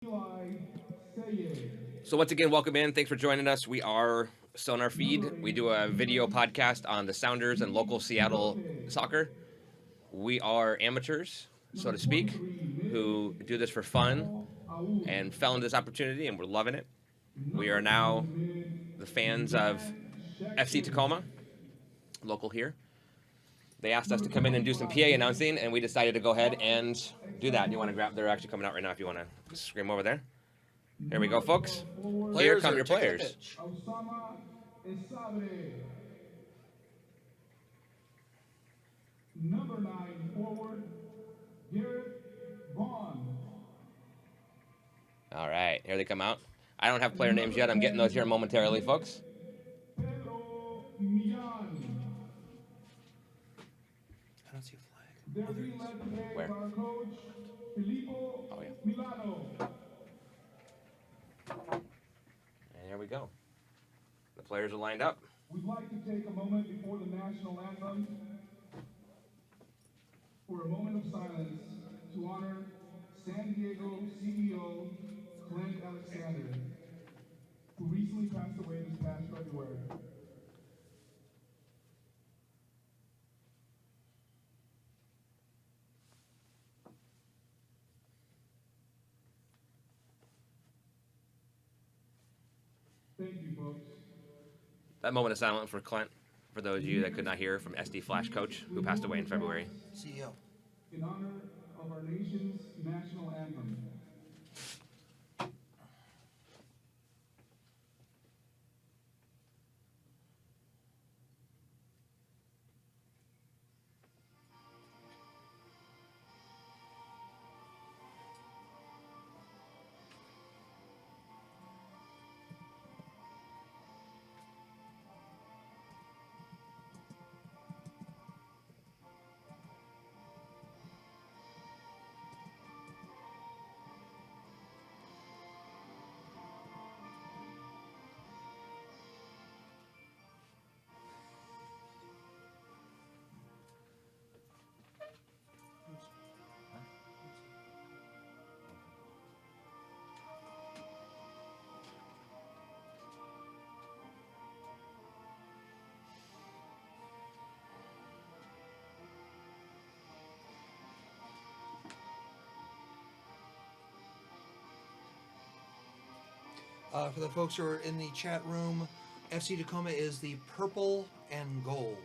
So once again, welcome in. Thanks for joining us. We are Sonar Feed. We do a video podcast on the Sounders and local Seattle soccer. We are amateurs, so to speak, who do this for fun and fell into this opportunity, and we're loving it. We are now the fans of FCTacoma, local here. They asked us to come in and do some PA announcing, and we decided to go ahead and do that. You want to grab? They're actually coming out right now. If you want to scream over there. Here we go, folks. Here come your players. Number 9 forward, Garrett Vaughn. All right, here they come out. I don't have player names yet. I'm getting those here momentarily, folks. Pedro Millan. I don't see a flag. They're being led today Where? by our coach, Filippo Oh, yeah. Milano. And here we go. The players are lined up. We'd like to take a moment before the national anthem for a moment of silence to honor San Diego CEO Clint Alexander, who recently passed away this past February. Thank you, folks. That moment of silence for Clint, for those of you that could not hear, from SD Flash Coach, who passed away in February. CEO. In honor of our nation's national anthem. For the folks who are in the chat room, FCTacoma is the purple and gold.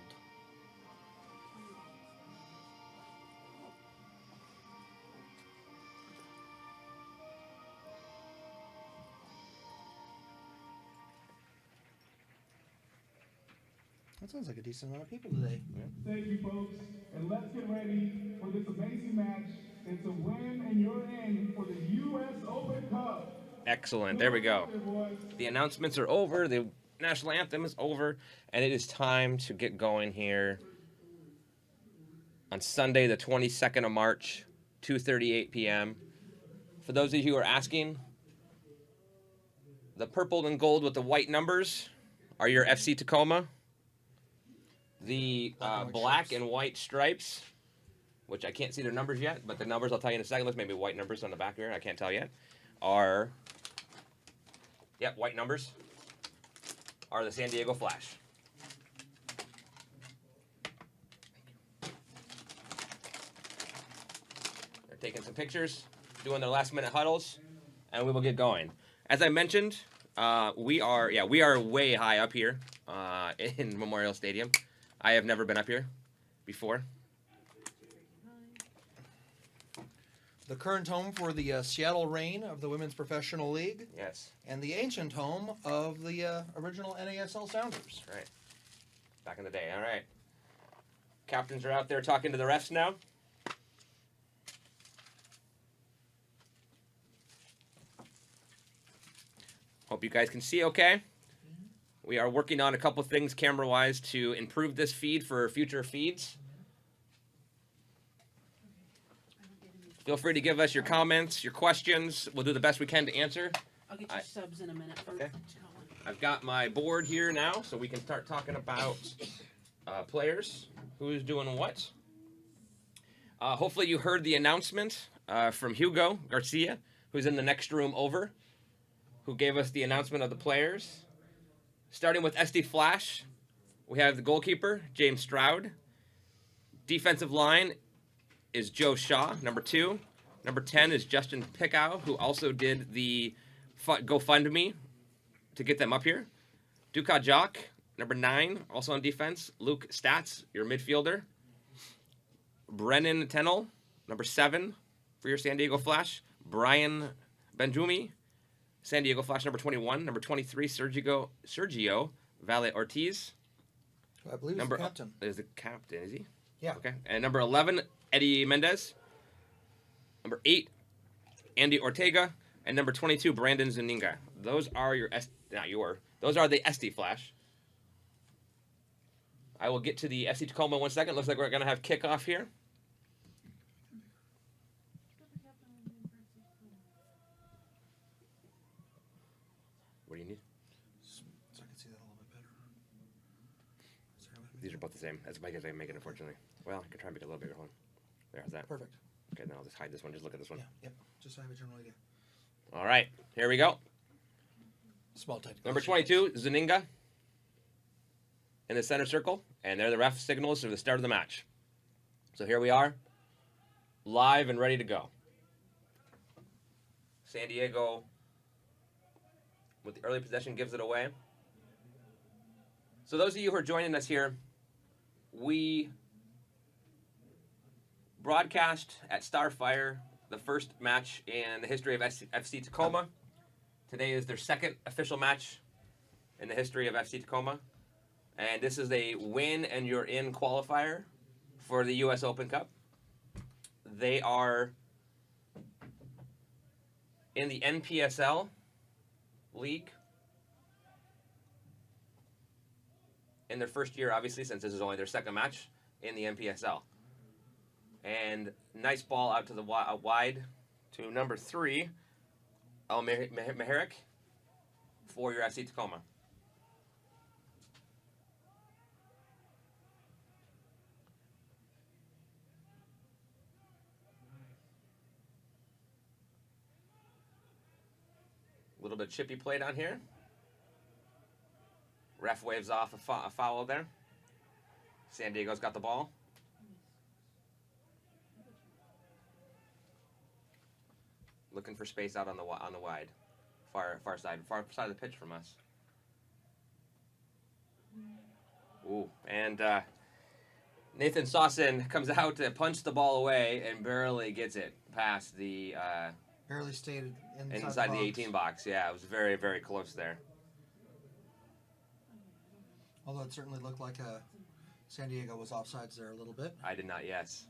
That sounds like a decent amount of people today. Thank you, folks. And let's get ready for this amazing match. It's a win, and you're in for the U.S. Open Cup. Excellent. There we go. The announcements are over. The national anthem is over. And it is time to get going here on Sunday, the 22nd of March, 2:38 p.m. For those of you who are asking, the purple and gold with the white numbers are your FCTacoma. The black and white stripes, which I can't see their numbers yet, but the numbers I'll tell you in a second. There's maybe white numbers on the back here. I can't tell yet. Are, yep, white numbers are the San Diego Flash. They're taking some pictures, doing their last minute huddles, and we will get going. As I mentioned, we are way high up here in Memorial Stadium. I have never been up here before. The current home for the Seattle Reign of the Women's Professional League. Yes. And the ancient home of the original NASL Sounders. Right. Back in the day. All right. Captains are out there talking to the refs now. Hope you guys can see okay. We are working on a couple things camera-wise to improve this feed for future feeds. Feel free to give us your comments, your questions. We'll do the best we can to answer. I'll get your subs in a minute. Okay. I've got my board here now, so we can start talking about players, who's doing what. Hopefully you heard the announcement from Hugo Garcia, who's in the next room over, who gave us the announcement of the players. Starting with SD Flash, we have the goalkeeper, James Stroud. Defensive line is Joe Shaw, number 2. Number 10 is Justin Pickow, who also did the GoFundMe to get them up here. Duka Jock, number 9, also on defense. Luke Stats, your midfielder. Brennan Tennell, number 7 for your San Diego Flash. Brian Benjumi, San Diego Flash, number 21. Number 23, Sergio Valle Ortiz. I believe he's the captain. Is the captain, is he? Yeah. Okay. And number 11, Eddie Mendez. Number 8, Andy Ortega. And number 22, Brandon Zuninga. Those are those are the SD Flash. I will get to the FCTacoma in 1 second. Looks like we're going to have kickoff here. What do you need? So I can see that a little bit better. These are both the same. As big as I can make it, unfortunately. Well, I can try and make it a little bigger. Hold on. There's that. Perfect. Okay, now I'll just hide this one. Just look at this one. Yeah, yep. Just so I have a general idea. All right, here we go. Small tight. Number 22, Zuninga in the center circle, and there the ref signals for the start of the match. So here we are, live and ready to go. San Diego, with the early possession, gives it away. So those of you who are joining us here, we broadcast at Starfire the first match in the history of FCTacoma. Today is their second official match in the history of FCTacoma. And this is a win and you're in qualifier for the U.S. Open Cup. They are in the NPSL league in their first year, obviously, since this is only their second match in the NPSL. And nice ball out to the wide to number 3, El Meherik, for your FCTacoma. A little bit chippy play down here. Ref waves off a foul there. San Diego's got the ball. Looking for space out on the wide, far side of the pitch from us. Ooh, and Nathan Sawson comes out to punch the ball away and barely gets it past the barely stayed inside the 18 box. Yeah, it was very, very close there. Although it certainly looked like San Diego was offsides there a little bit. I did not, yes.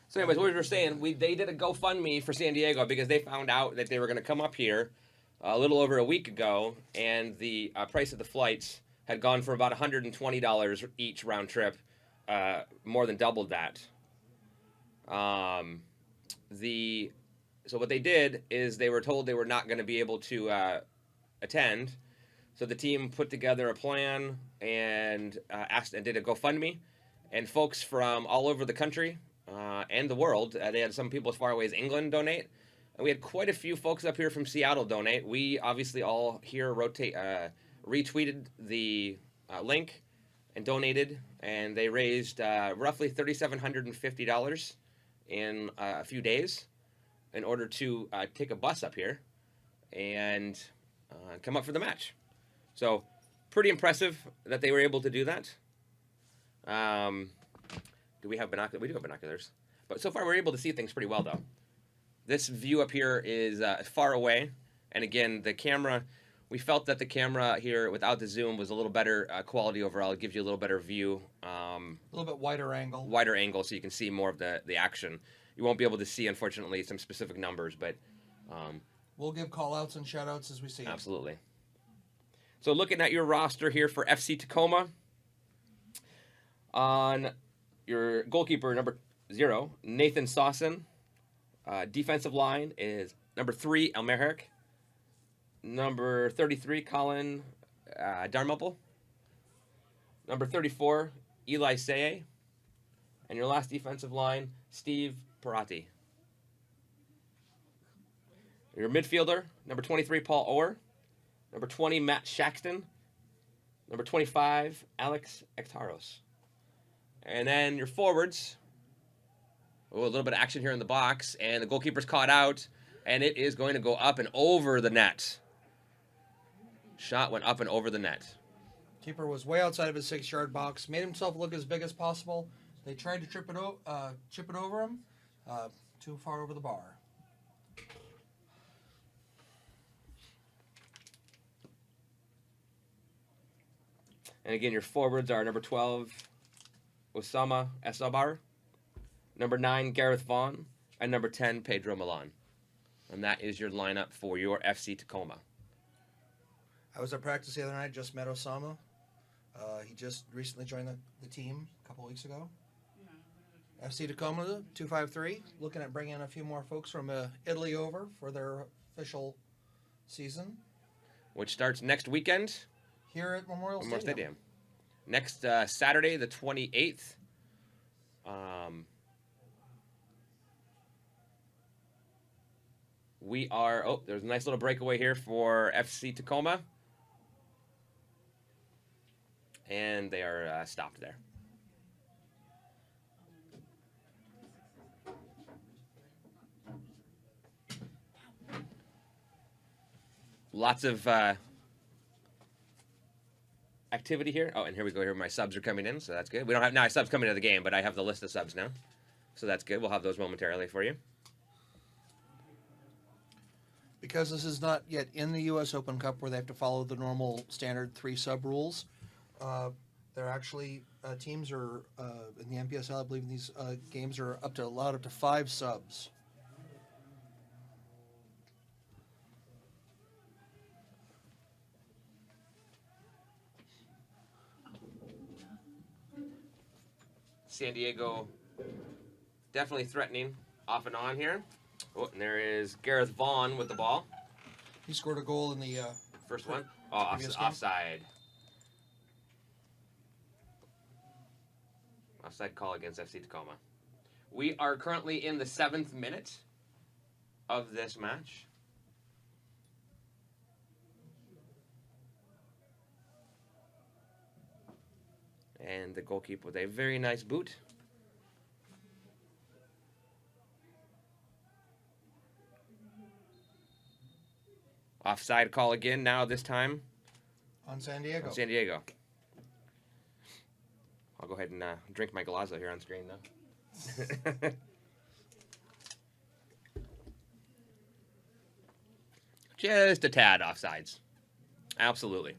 So anyways, what we were saying, they did a GoFundMe for San Diego because they found out that they were going to come up here a little over a week ago, and the price of the flights had gone from about $120 each round trip, more than doubled that. So what they did is they were told they were not going to be able to attend, so the team put together a plan and did a GoFundMe, and folks from all over the country and the world, they had some people as far away as England donate, and we had quite a few folks up here from Seattle donate. We obviously all here retweeted the link and donated, and they raised roughly $3,750 in a few days in order to take a bus up here and come up for the match. So pretty impressive that they were able to do that. Do we have binoculars? We do have binoculars. But so far we're able to see things pretty well, though. This view up here is far away. And again, the camera, we felt that the camera here without the zoom was a little better quality overall. It gives you a little better view. A little bit wider angle. Wider angle so you can see more of the action. You won't be able to see, unfortunately, some specific numbers, but... we'll give call-outs and shout-outs as we see it. Absolutely. So looking at your roster here for FCTacoma, on your goalkeeper, number 0, Nathan Sawson. Defensive line is number 3, El Meherik. Number 33, Colin Darmupel. Number 34, Eli Saye. And your last defensive line, Steve Parati. Your midfielder, number 23, Paul Orr. Number 20, Matt Shaxton. Number 25, Alex Ektaros. And then your forwards. Oh, a little bit of action here in the box. And the goalkeeper's caught out. And it is going to go up and over the net. Shot went up and over the net. Keeper was way outside of his 6-yard box. Made himself look as big as possible. They tried to chip it over him. Too far over the bar. And again, your forwards are number 12, Osama Esabar, number 9, Gareth Vaughn, and number 10, Pedro Milan. And that is your lineup for your FCTacoma. I was at practice the other night, just met Osama. He just recently joined the team a couple weeks ago. FCTacoma 253, looking at bringing a few more folks from Italy over for their official season. Which starts next weekend. Here at Memorial Stadium. Next Saturday, the 28th. We are... Oh, there's a nice little breakaway here for FCTacoma. And they are stopped there. Lots of... activity here. Oh, and here we go. Here my subs are coming in, so that's good. We don't have now subs coming to the game, but I have the list of subs now, so that's good. We'll have those momentarily for you. Because this is not yet in the U.S. Open Cup, where they have to follow the normal standard 3 sub rules. They're actually teams are in the NPSL. I believe these games are allowed up to 5 subs. San Diego definitely threatening off and on here. Oh, and there is Gareth Vaughn with the ball. He scored a goal in the first one. Oh, offside. Offside call against FCTacoma. We are currently in the 7th minute of this match. And the goalkeeper with a very nice boot. Offside call again now, this time. On San Diego. On San Diego. I'll go ahead and drink my Galazo here on screen, though. Just a tad offsides. Absolutely.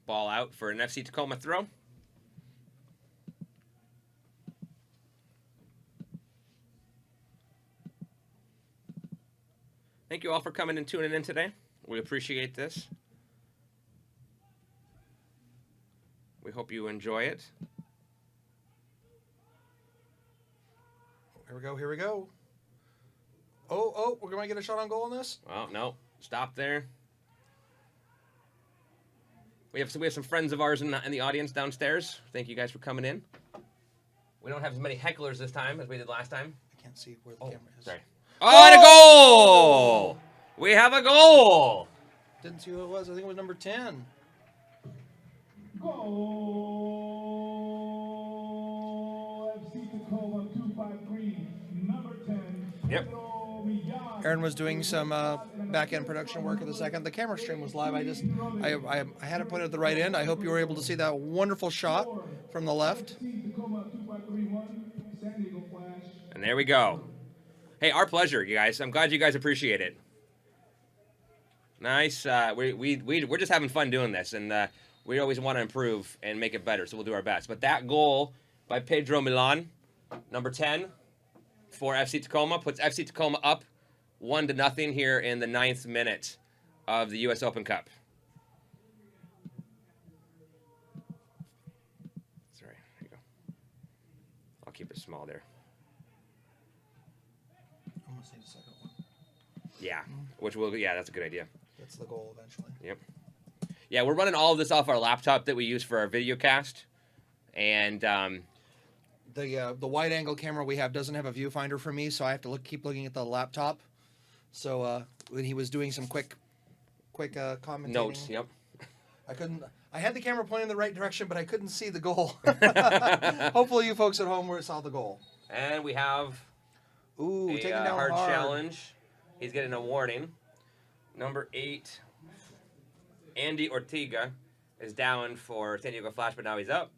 Ball out for an FCTacoma throw. Thank you all for coming and tuning in today. We appreciate this. We hope you enjoy it. Here we go, here we go. Oh, we're going to get a shot on goal on this? Well, no. Stop there. We have some friends of ours in the audience downstairs. Thank you guys for coming in. We don't have as many hecklers this time as we did last time. I can't see where the camera is. Sorry. Oh, and a goal! We have a goal! Didn't see who it was. I think it was number 10. Goal! FCTacoma 253, number 10. Yep. Aaron was doing some back-end production work in the second. The camera stream was live. I had it put at the right end. I hope you were able to see that wonderful shot from the left. And there we go. Hey, our pleasure, you guys. I'm glad you guys appreciate it. Nice. We're just having fun doing this, and we always want to improve and make it better, so we'll do our best. But that goal by Pedro Milan, number 10, for FCTacoma, puts FCTacoma up 1-0 here in the 9th minute of the U.S. Open Cup. Sorry, there you go. I'll keep it small there. Almost need a second one. Yeah, which will, yeah, that's a good idea. That's the goal eventually. Yep. Yeah, we're running all of this off our laptop that we use for our video cast. And The wide angle camera we have doesn't have a viewfinder for me, so I have to keep looking at the laptop. So when he was doing some quick commentating, notes, yep. I had the camera pointing in the right direction, but I couldn't see the goal. Hopefully you folks at home saw the goal. And we have taking down hard challenge. He's getting a warning. Number 8, Andy Ortega, is down for San Diego Flash, but now he's up.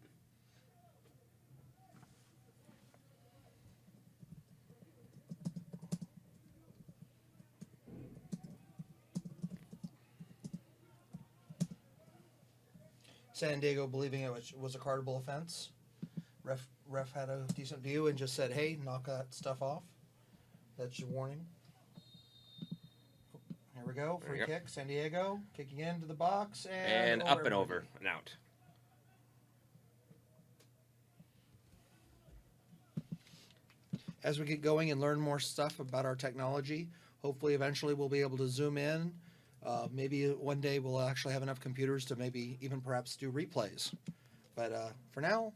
San Diego believing it was a cardable offense. Ref had a decent view and just said, "Hey, knock that stuff off." That's your warning. Here we go. Free kick. San Diego kicking into the box and up and over and out. As we get going and learn more stuff about our technology, hopefully eventually we'll be able to zoom in. Maybe one day we'll actually have enough computers to maybe even perhaps do replays. But for now,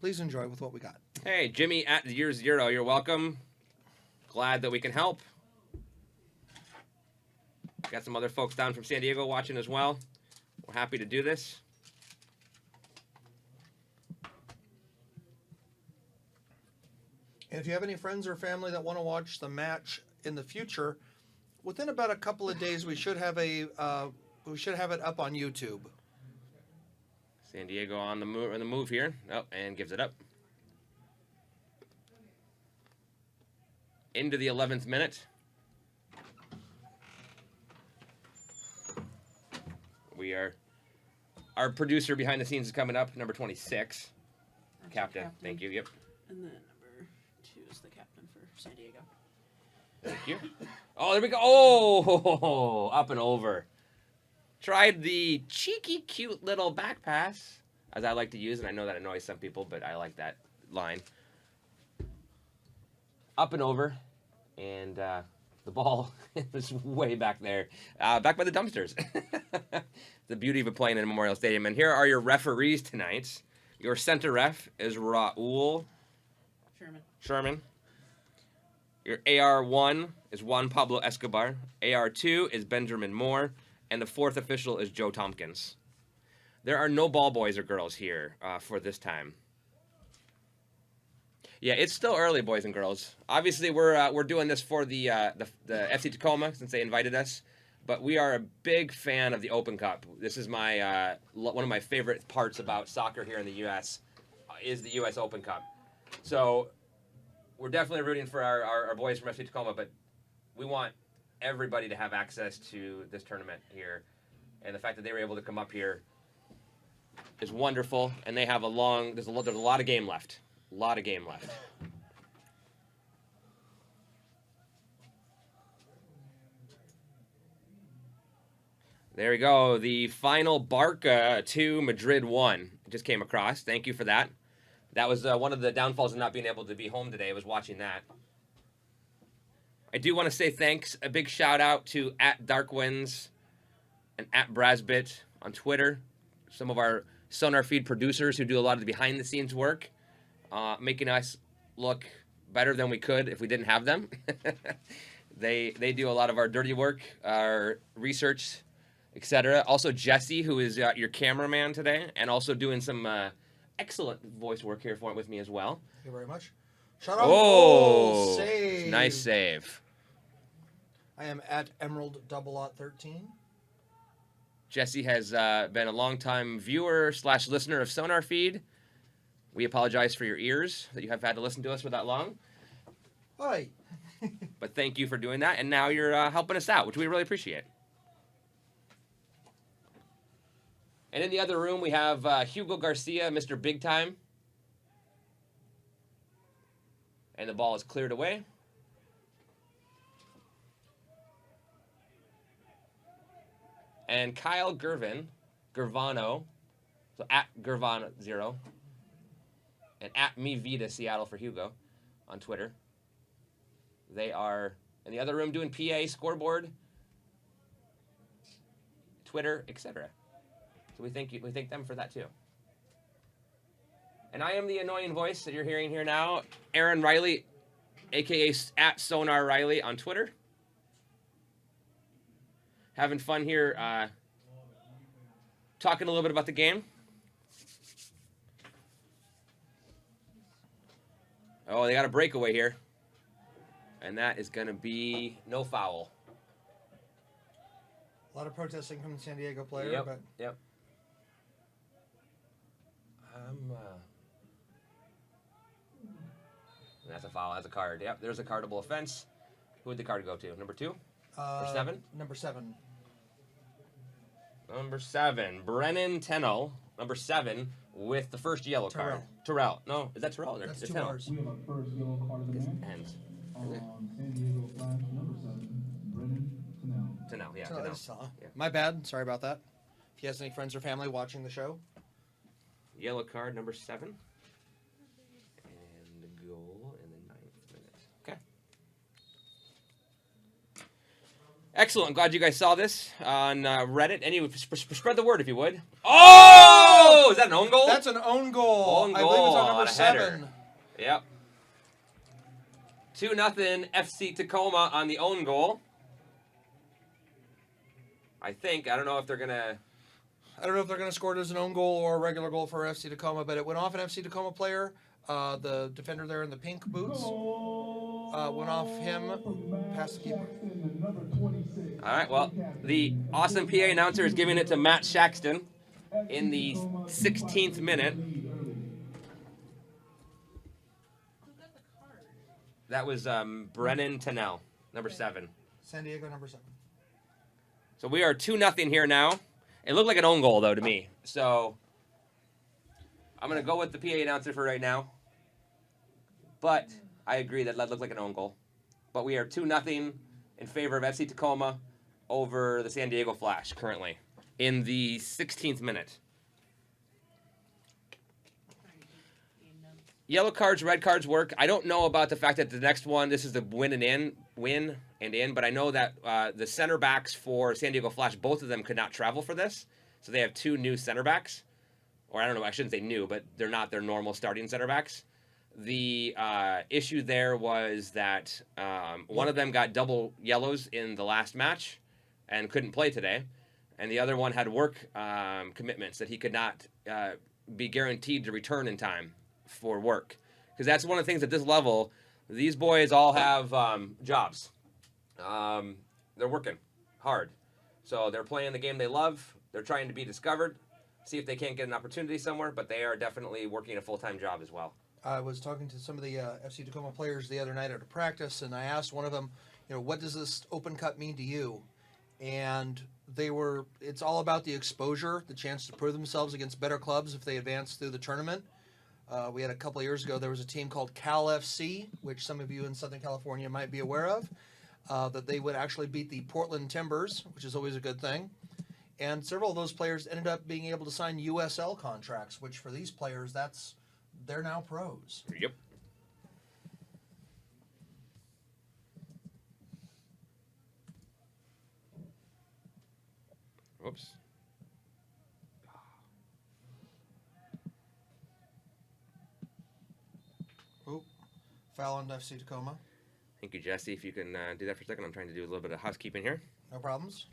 please enjoy with what we got. Hey, Jimmy at year 0, you're welcome. Glad that we can help. Got some other folks down from San Diego watching as well. We're happy to do this. And if you have any friends or family that want to watch the match in the future, within about a couple of days we should have it up on YouTube. San Diego on the move here. Oh, and gives it up. Into the 11th minute. Our producer behind the scenes is coming up, number 26. Captain. Thank you. Yep. And then number 2 is the captain for San Diego. Thank you. Oh, there we go. Oh, up and over. Tried the cheeky, cute little back pass, as I like to use, and I know that annoys some people, but I like that line. Up and over, and the ball was way back there, back by the dumpsters. The beauty of playing in Memorial Stadium. And here are your referees tonight. Your center ref is Raul Sherman. Your AR1 is Juan Pablo Escobar. AR2 is Benjamin Moore. And the 4th official is Joe Tompkins. There are no ball boys or girls here for this time. Yeah, it's still early, boys and girls. Obviously, we're doing this for the FCTacoma since they invited us. But we are a big fan of the Open Cup. This is my one of my favorite parts about soccer here in the U.S. Is the U.S. Open Cup. So we're definitely rooting for our boys from FCTacoma, but we want everybody to have access to this tournament here. And the fact that they were able to come up here is wonderful. And they have there's a lot of game left. A lot of game left. There we go. The final Barca 2, Madrid 1. Just came across. Thank you for that. That was one of the downfalls of not being able to be home today, was watching that. I do want to say thanks. A big shout out to @Darkwinds and @Brasbit on Twitter. Some of our Sonar Feed producers who do a lot of the behind the scenes work, making us look better than we could if we didn't have them. They do a lot of our dirty work, our research, etc. Also Jesse, who is your cameraman today, and also doing some excellent voice work here with me as well. Thank you very much. Shut up. Oh, save. Nice save. I am at Emerald13. Jesse has been a longtime viewer / listener of Sonar Feed. We apologize for your ears that you have had to listen to us for that long. Hi. But thank you for doing that, and now you're helping us out, which we really appreciate. And in the other room, we have Hugo Garcia, Mr. Big Time. And the ball is cleared away. And Kyle Gervano, so @Gervano0, and @MeVita Seattle for Hugo on Twitter. They are in the other room doing PA, scoreboard, Twitter, etc. So we thank them for that too. And I am the annoying voice that you're hearing here now, Aaron Riley, aka at Sonar Riley on Twitter. Having fun here, talking a little bit about the game. Oh, they got a breakaway here. And that is going to be no foul. A lot of protesting from the San Diego player, Yep, but yep. That's a foul. That's a card. Yep, there's a cardable offense. Who would the card go to? Number 2? Or 7? Number 7. Number 7. Brennan Tennell. Number 7 with the first yellow card. Terrell. No, is that Terrell? That's It's 2 Tennell. R's. We have our first yellow card of the match. Ends. On San Diego Flash, number 7, Brennan Tennell. Tennell, yeah. So Tennell. it's, Yeah. My bad. Sorry about that. If he has any friends or family watching the show. Yellow card, number 7. And the goal in the 9th minute. Okay. Excellent. I'm glad you guys saw this on Reddit. Anyway, spread the word if you would. Oh! Is that an own goal? That's an own goal. Own I believe it's on goal, number on a header. 7. Yep. 2-0 FCTacoma on the own goal. I think. I don't know if they're going to... I don't know if they're going to score it as an own goal or a regular goal for FCTacoma, but it went off an FCTacoma player. The defender there in the pink boots went off him past the keeper. All right, well, the awesome PA announcer is giving it to Matt Shaxton in the 16th minute. Who got the card? That was Brennan Tennell, number 7. San Diego, number 7. So we are 2-0 here now. It looked like an own goal, though, to me. So I'm going to go with the PA announcer for right now. But I agree that looked like an own goal. But we are 2-0 in favor of FCTacoma over the San Diego Flash currently in the 16th minute. Yellow cards, red cards work. I don't know about the fact that the next one, this is the win and in, but I know that the center backs for San Diego Flash, both of them could not travel for this. So they have 2 new center backs. Or I don't know, I shouldn't say new, but they're not their normal starting center backs. The issue there was that one of them got double yellows in the last match and couldn't play today. And the other one had work commitments that he could not be guaranteed to return in time for work. Because that's one of the things at this level, these boys all have jobs. They're working hard. So they're playing the game they love. They're trying to be discovered, see if they can't get an opportunity somewhere, but they are definitely working a full-time job as well. I was talking to some of the FCTacoma players the other night at a practice, and I asked one of them, what does this Open Cup mean to you? And it's all about the exposure, the chance to prove themselves against better clubs if they advance through the tournament. We had a couple of years ago, there was a team called Cal FC, which some of you in Southern California might be aware of, that they would actually beat the Portland Timbers, which is always a good thing. And several of those players ended up being able to sign USL contracts, which for these players, they're now pros. Yep. Whoops. Oh, foul on FCTacoma. Thank you, Jesse. If you can do that for a second, I'm trying to do a little bit of housekeeping here. No problems.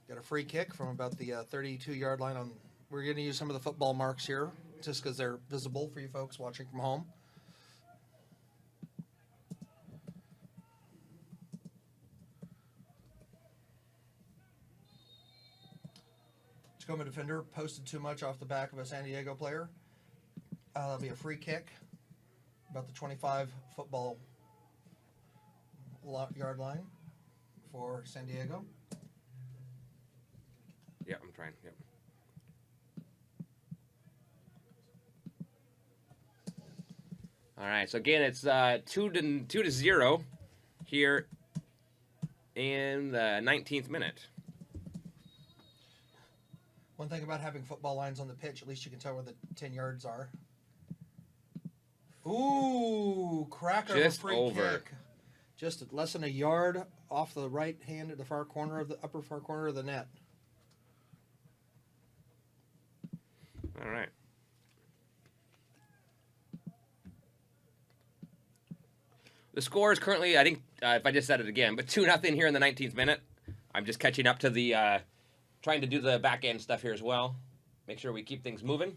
Got a free kick from about the 32-yard line. We're going to use some of the football marks here, just because they're visible for you folks watching from home. Tacoma defender posted too much off the back of a San Diego player. That'll be a free kick, about the 25 football yard line for San Diego. Yeah, I'm trying. Yep. All right. So again, it's 2-0 here in the 19th minute. One thing about having football lines on the pitch, at least you can tell where the 10 yards are. Ooh, cracker Just free over. kick. just less than a yard off the right hand at the far corner of the upper far corner of the net. All right. The score is currently, I think, if I just said it again, but 2-0 here in the 19th minute. I'm just catching up to the, trying to do the back end stuff here as well. Make sure we keep things moving.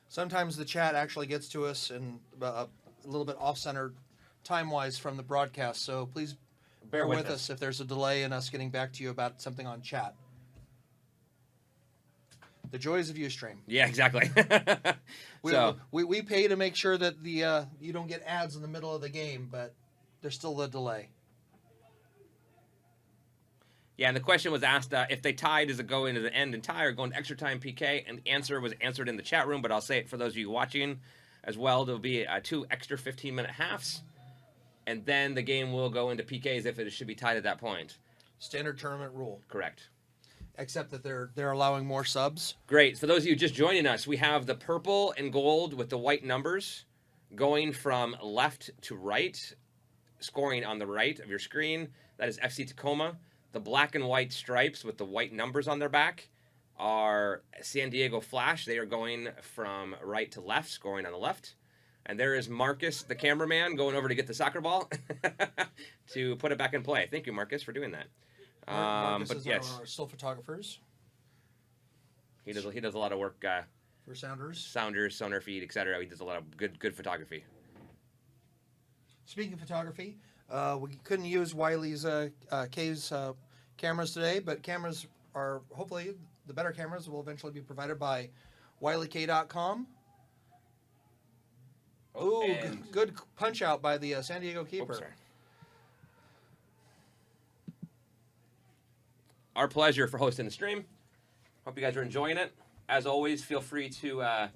Sometimes the chat actually gets to us in a little bit off-center time-wise from the broadcast, so please bear with us if there's a delay in us getting back to you about something on chat. The joys of Ustream. Yeah, exactly. We pay to make sure that the you don't get ads in the middle of the game, but there's still a delay. Yeah, and the question was asked, if they tied, does it go into the end and tie or go into extra time PK? And the answer was answered in the chat room, but I'll say it for those of you watching as well. There'll be 2 extra 15-minute halves, and then the game will go into PKs if it should be tied at that point. Standard tournament rule. Correct. Except that they're allowing more subs. Great. For those of you just joining us, we have the purple and gold with the white numbers going from left to right, scoring on the right of your screen. That is FCTacoma. The black and white stripes with the white numbers on their back are San Diego Flash. They are going from right to left, scoring on the left. And there is Marcus, the cameraman, going over to get the soccer ball to put it back in play. Thank you, Marcus, for doing that. Marcus But is yes, our still photographers he does a lot of work. for Sounders. Sounders, sonar feed, etc. He does a lot of good photography. Speaking of photography, we couldn't use Wiley's K's cameras today, but cameras are hopefully the better cameras will eventually be provided by WileyK.com. Oh, good punch out by the San Diego keeper. Oops, sorry. Our pleasure for hosting the stream. Hope you guys are enjoying it. As always, feel free to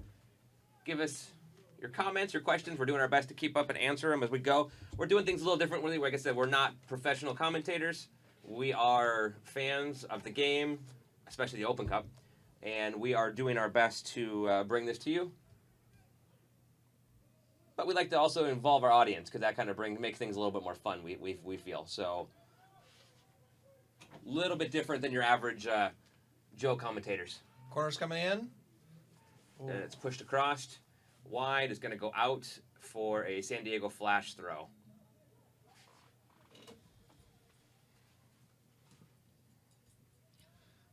give us your comments, your questions. We're doing our best to keep up and answer them as we go. We're doing things a little differently. Like I said, we're not professional commentators. We are fans of the game, especially the Open Cup, and we are doing our best to bring this to you. But we like to also involve our audience because that kind of makes things a little bit more fun, we feel. So a little bit different than your average Joe commentators. Corner's coming in. And it's pushed across. Wide is going to go out for a San Diego Flash throw.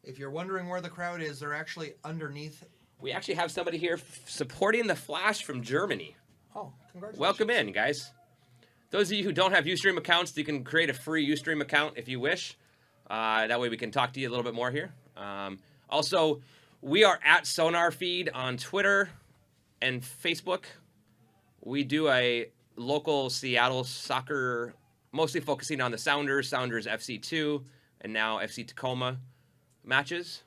If you're wondering where the crowd is, they're actually underneath. We actually have somebody here supporting the Flash from Germany. Oh, congratulations. Welcome in, guys. Those of you who don't have Ustream accounts, you can create a free Ustream account if you wish. That way we can talk to you a little bit more here. Also, we are at Sonar Feed on Twitter and Facebook. We do a local Seattle soccer, mostly focusing on the Sounders FC2, and now FCTacoma matches.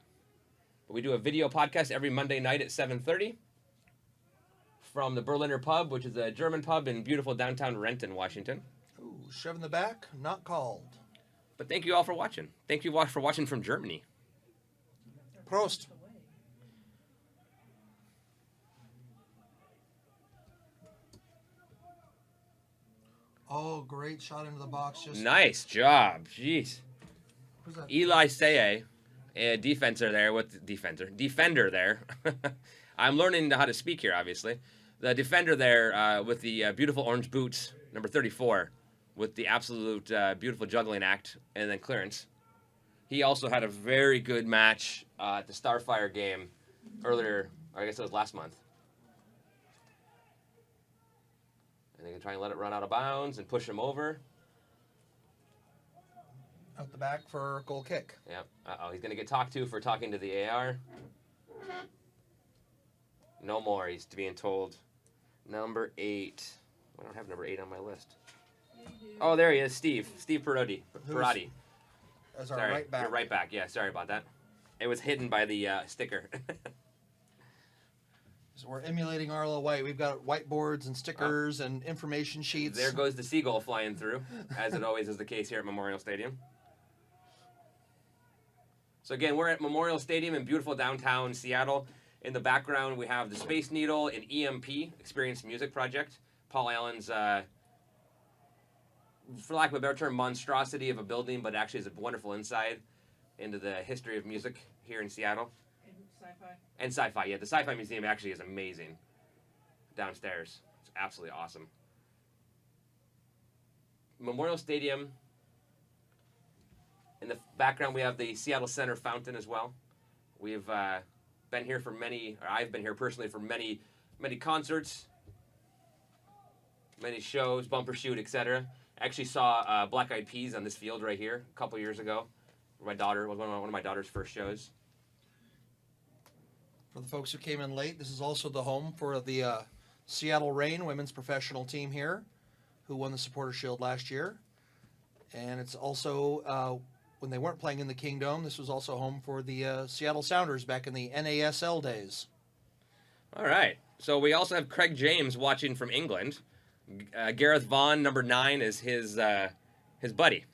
We do a video podcast every Monday night at 7:30 from the Berliner Pub, which is a German pub in beautiful downtown Renton, Washington. Ooh, shove in the back, not called. But thank you all for watching. Thank you all for watching from Germany. Prost. Oh, great shot into the box. Just Nice job. Jeez. Who's that? Eli Saye, a defender there. I'm learning how to speak here, obviously. The defender there with the beautiful orange boots, number 34, with the absolute beautiful juggling act and then clearance. He also had a very good match at the Starfire game earlier, or I guess it was last month. And they can try and let it run out of bounds and push him over. Out the back for goal kick. Yeah. Uh-oh, he's going to get talked to for talking to the AR. No more, he's being told. Number 8. I don't have number 8 on my list. Oh, there he is, Steve. Steve Perotti. As our Sorry, right back. Your right back. Yeah, sorry about that. It was hidden by the sticker. So we're emulating Arlo White. We've got whiteboards and stickers and information sheets. There goes the seagull flying through, as it always is the case here at Memorial Stadium. So again, we're at Memorial Stadium in beautiful downtown Seattle. In the background, we have the Space Needle and EMP, Experienced Music Project. Paul Allen's for lack of a better term, monstrosity of a building, but actually is a wonderful insight into the history of music here in Seattle. And sci-fi. And sci-fi, yeah. The Sci-Fi Museum actually is amazing downstairs. It's absolutely awesome. Memorial Stadium. In the background, we have the Seattle Center fountain as well. We've been here for many, or I've been here personally for many, many concerts, many shows, bumper shoot, etc. Actually saw Black Eyed Peas on this field right here a couple years ago. My daughter was one of my daughter's first shows. For the folks who came in late, this is also the home for the Seattle Reign women's professional team here, who won the Supporter Shield last year. And it's also, when they weren't playing in the Kingdome, this was also home for the Seattle Sounders back in the NASL days. All right. So we also have Craig James watching from England. Gareth Vaughan, number 9, is his buddy.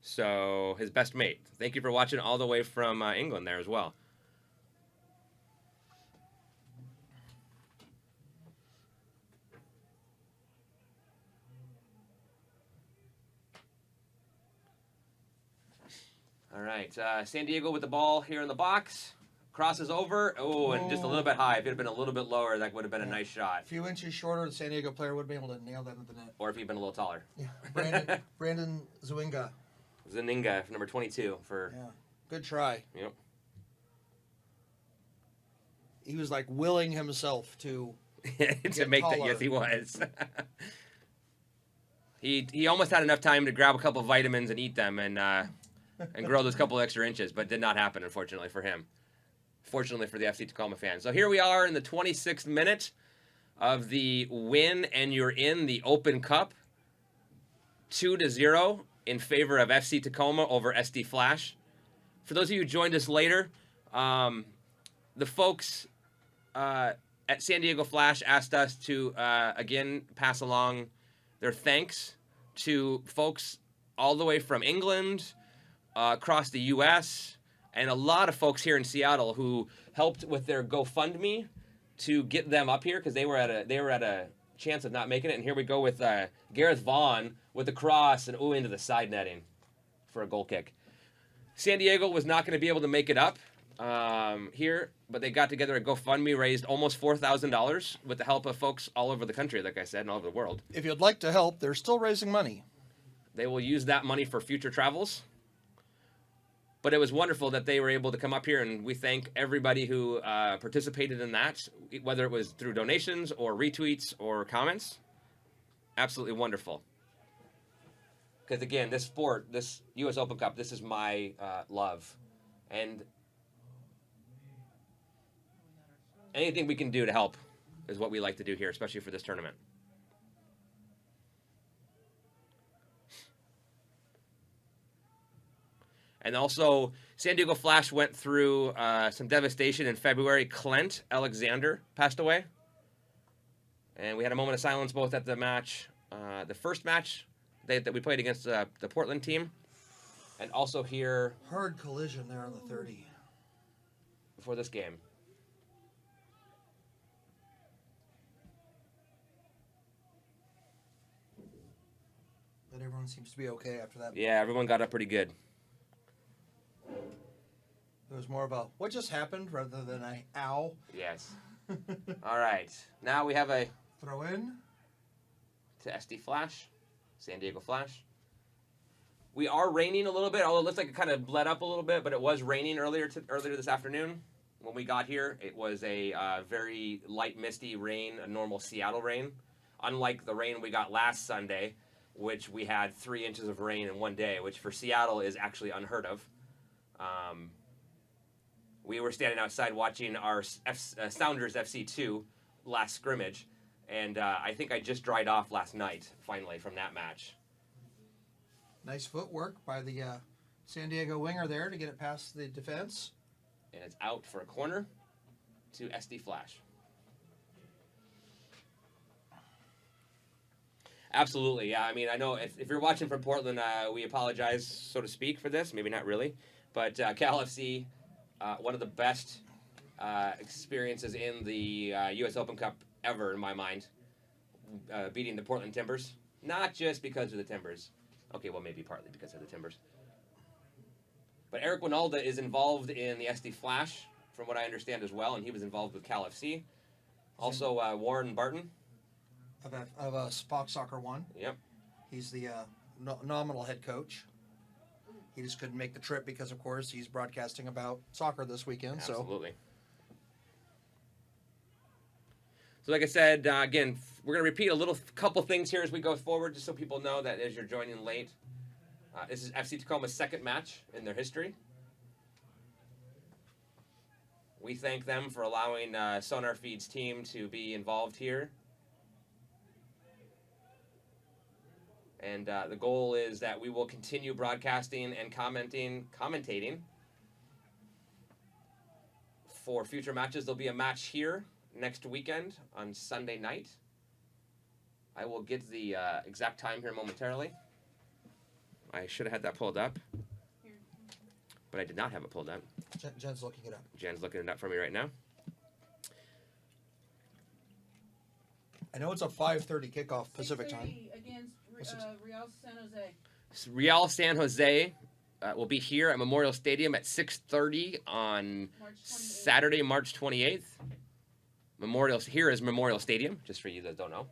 So his best mate. Thank you for watching all the way from England there as well. All right, San Diego with the ball here in the box. Crosses over. Oh, and just a little bit high. If it had been a little bit lower, that would have been a nice shot. A few inches shorter, the San Diego player would have been able to nail that into the net. Or if he'd been a little taller. Yeah, Brandon Zwinga. Zaninga, number 22 for. Yeah, good try. Yep. He was like willing himself to to make that. Yes, he was. he almost had enough time to grab a couple of vitamins and eat them and grow those couple extra inches, but did not happen, unfortunately, for him. Fortunately for the FCTacoma fans. So here we are in the 26th minute of the win, and you're in the Open Cup. 2-0 in favor of FCTacoma over SD Flash. For those of you who joined us later, the folks at San Diego Flash asked us to, again, pass along their thanks to folks all the way from England, across the U.S., and a lot of folks here in Seattle who helped with their GoFundMe to get them up here because they were at a chance of not making it. And here we go with Gareth Vaughan with the cross and into the side netting for a goal kick. San Diego was not going to be able to make it up here, but they got together a GoFundMe, raised almost $4,000 with the help of folks all over the country, like I said, and all over the world. If you'd like to help, they're still raising money. They will use that money for future travels. But it was wonderful that they were able to come up here, and we thank everybody who participated in that, whether it was through donations or retweets or comments. Absolutely wonderful. Because, again, this sport, this U.S. Open Cup, this is my love. And anything we can do to help is what we like to do here, especially for this tournament. And also, San Diego Flash went through some devastation in February. Clint Alexander passed away. And we had a moment of silence both at the match, the first match that we played against the Portland team, and also here. Hard collision there on the 30. Before this game. But everyone seems to be okay after that. Yeah, everyone got up pretty good. It was more of a, what just happened, rather than a, ow. Yes. All right. Now we have a Throw in. to SD Flash, San Diego Flash. We are raining a little bit, although it looks like it kind of let up a little bit, but it was raining earlier this afternoon. When we got here, it was a very light, misty rain, a normal Seattle rain. Unlike the rain we got last Sunday, which we had 3 inches of rain in one day, which for Seattle is actually unheard of. We were standing outside watching our Sounders FC2 last scrimmage, and I think I just dried off last night, finally, from that match. Nice footwork by the San Diego winger there to get it past the defense. And it's out for a corner to SD Flash. Absolutely, yeah. I mean, I know if you're watching from Portland, we apologize, so to speak, for this. Maybe not really. But Cal FC, one of the best experiences in the U.S. Open Cup ever, in my mind, beating the Portland Timbers. Not just because of the Timbers. Okay, well, maybe partly because of the Timbers. But Eric Winalda is involved in the SD Flash, from what I understand as well, and he was involved with Cal FC. Also, Warren Barton. Of Fox Soccer 1. Yep. He's the nominal head coach. He just couldn't make the trip because, of course, he's broadcasting about soccer this weekend. Absolutely. So like I said, again, we're going to repeat a couple things here as we go forward, just so people know that as you're joining late. This is FC Tacoma's second match in their history. We thank them for allowing Sonar Feed's team to be involved here. And the goal is that we will continue broadcasting and commentating for future matches. There'll be a match here next weekend on Sunday night. I will get the exact time here momentarily. I should have had that pulled up, but I did not have it pulled up. Jen's looking it up. Jen's looking it up for me right now. I know it's a 5:30 kickoff Pacific time. Against Real San Jose. Real San Jose will be here at Memorial Stadium at 6:30 on March 28th. Saturday, March 28th. Here is Memorial Stadium, just for you that don't know.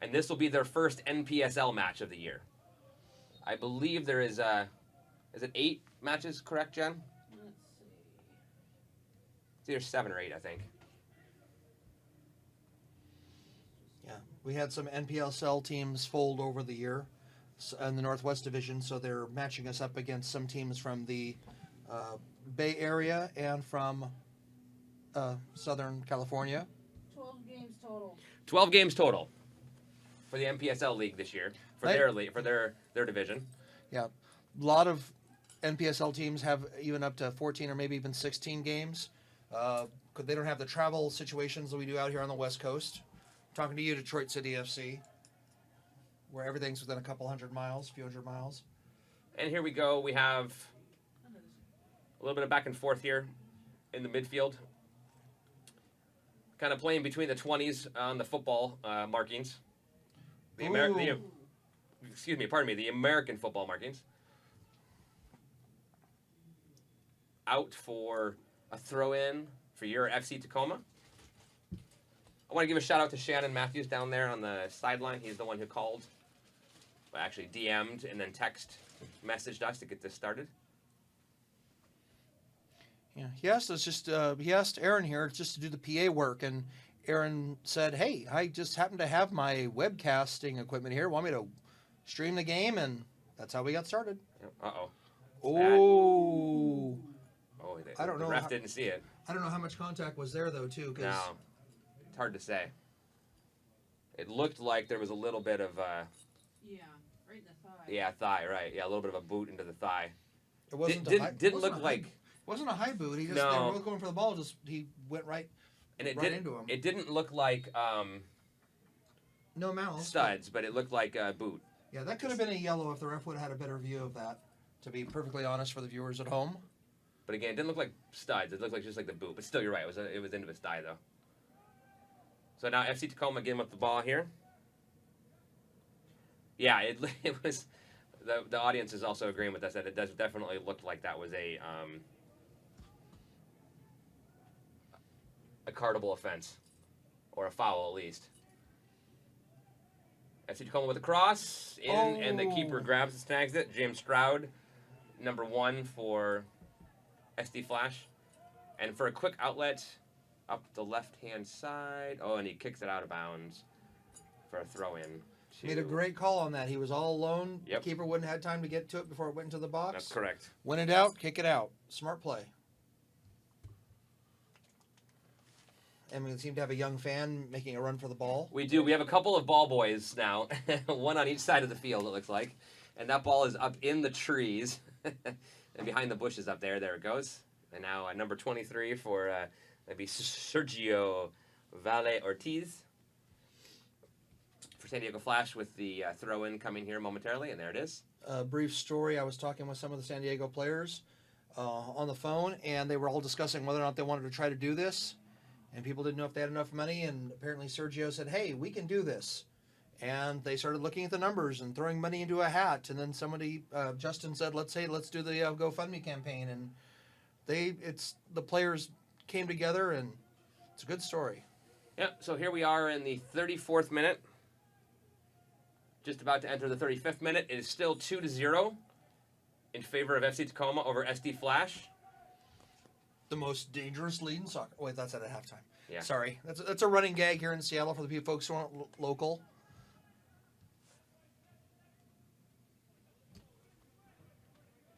And this will be their first NPSL match of the year. I believe there is it 8 matches, correct, Jen? Let's see. It's either 7 or 8, I think. Yeah, we had some NPSL teams fold over the year in the Northwest Division, so they're matching us up against some teams from the Bay Area and from Southern California. 12 games total. 12 games total for the NPSL league this year for Right. their league, for their division. Yeah, a lot of NPSL teams have even up to 14 or maybe even 16 games. They don't have the travel situations that we do out here on the West Coast. I'm talking to you, Detroit City FC, where everything's within a couple hundred miles, few hundred miles. And here we go. We have a little bit of back and forth here in the midfield. Kind of playing between the 20s on the football markings. The American football markings. Out for a throw-in for your FC Tacoma. I want to give a shout-out to Shannon Matthews down there on the sideline. He's the one who called. Well, actually DM'd and then messaged us to get this started. Yeah, he asked Aaron here just to do the PA work, and Aaron said, "Hey, I just happen to have my webcasting equipment here. Want me to stream the game?" And that's how we got started. Uh-oh. Oh. Oh, I don't know the ref how- didn't see it. I don't know how much contact was there though, too. Cause No, it's hard to say. It looked like there was a little bit of Yeah, right in the thigh. thigh, right? Yeah, a little bit of a boot into the thigh. it wasn't Didn't look like, wasn't a high boot. He just No. they were both going for the ball. He went right and it right didn't. into him. It didn't look like No malice. studs, but it looked like a boot. Yeah, that could have been a yellow if the ref would have had a better view of that. To be perfectly honest, for the viewers at home. But again, it didn't look like studs. It looked like just like the boot. But still, you're right. It was into his thigh though. So now FC Tacoma getting up the ball here. Yeah, it was. The audience is also agreeing with us that it does definitely look like that was a cardable offense, or a foul at least. FC Tacoma with a cross in, and the keeper grabs and snags it. James Stroud, number 1 for SD Flash, and for a quick outlet up the left-hand side. Oh, and he kicks it out of bounds for a throw-in. Made a great call on that. He was all alone. Yep. The keeper wouldn't have had time to get to it before it went into the box. That's correct. Win it out, kick it out. Smart play. And we seem to have a young fan making a run for the ball. We do. We have a couple of ball boys now, one on each side of the field, it looks like. And that ball is up in the trees and behind the bushes up there. There it goes. And now number 23 for maybe Sergio Valle Ortiz for San Diego Flash with the throw-in coming here momentarily. And there it is. A brief story. I was talking with some of the San Diego players on the phone, and they were all discussing whether or not they wanted to try to do this. And people didn't know if they had enough money, and apparently Sergio said, "Hey, we can do this." And they started looking at the numbers and throwing money into a hat. And then somebody, Justin said, let's do the GoFundMe campaign. And the players came together, and it's a good story. Yeah, so here we are in the 34th minute. Just about to enter the 35th minute. It is still 2-0 in favor of FCTacoma over SD Flash. The most dangerous lead in soccer. Wait, that's at halftime. Yeah. Sorry. That's a running gag here in Seattle for the folks who aren't local.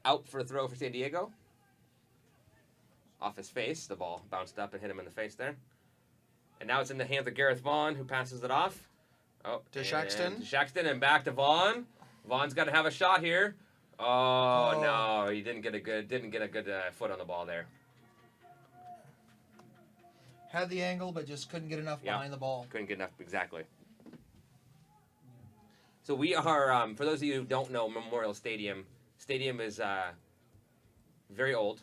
Out for a throw for San Diego. Off his face. The ball bounced up and hit him in the face there. And now it's in the hands of Gareth Vaughn, who passes it off. Oh, To Shaxton. To Shaxton and back to Vaughn. Vaughn's got to have a shot here. Oh, no, he didn't get a good foot on the ball there. Had the angle, but just couldn't get enough behind the ball. Couldn't get enough, exactly. So we are, for those of you who don't know, Memorial Stadium is very old.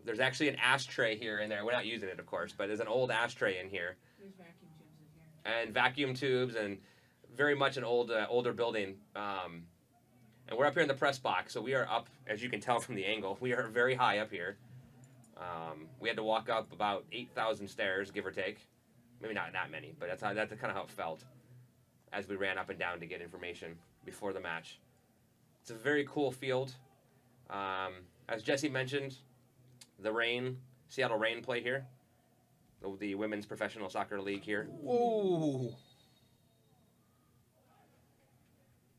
There's actually an ashtray here and there. We're not using it, of course, but there's an old ashtray in here. There's vacuum tubes in here. And vacuum tubes, and very much an older building. And we're up here in the press box, so we are up, as you can tell from the angle, we are very high up here. We had to walk up about 8,000 stairs, give or take. Maybe not that many, but that's kind of how it felt as we ran up and down to get information before the match. It's a very cool field. As Jesse mentioned, the Seattle Reign play here. The Women's Professional Soccer League here. Whoa.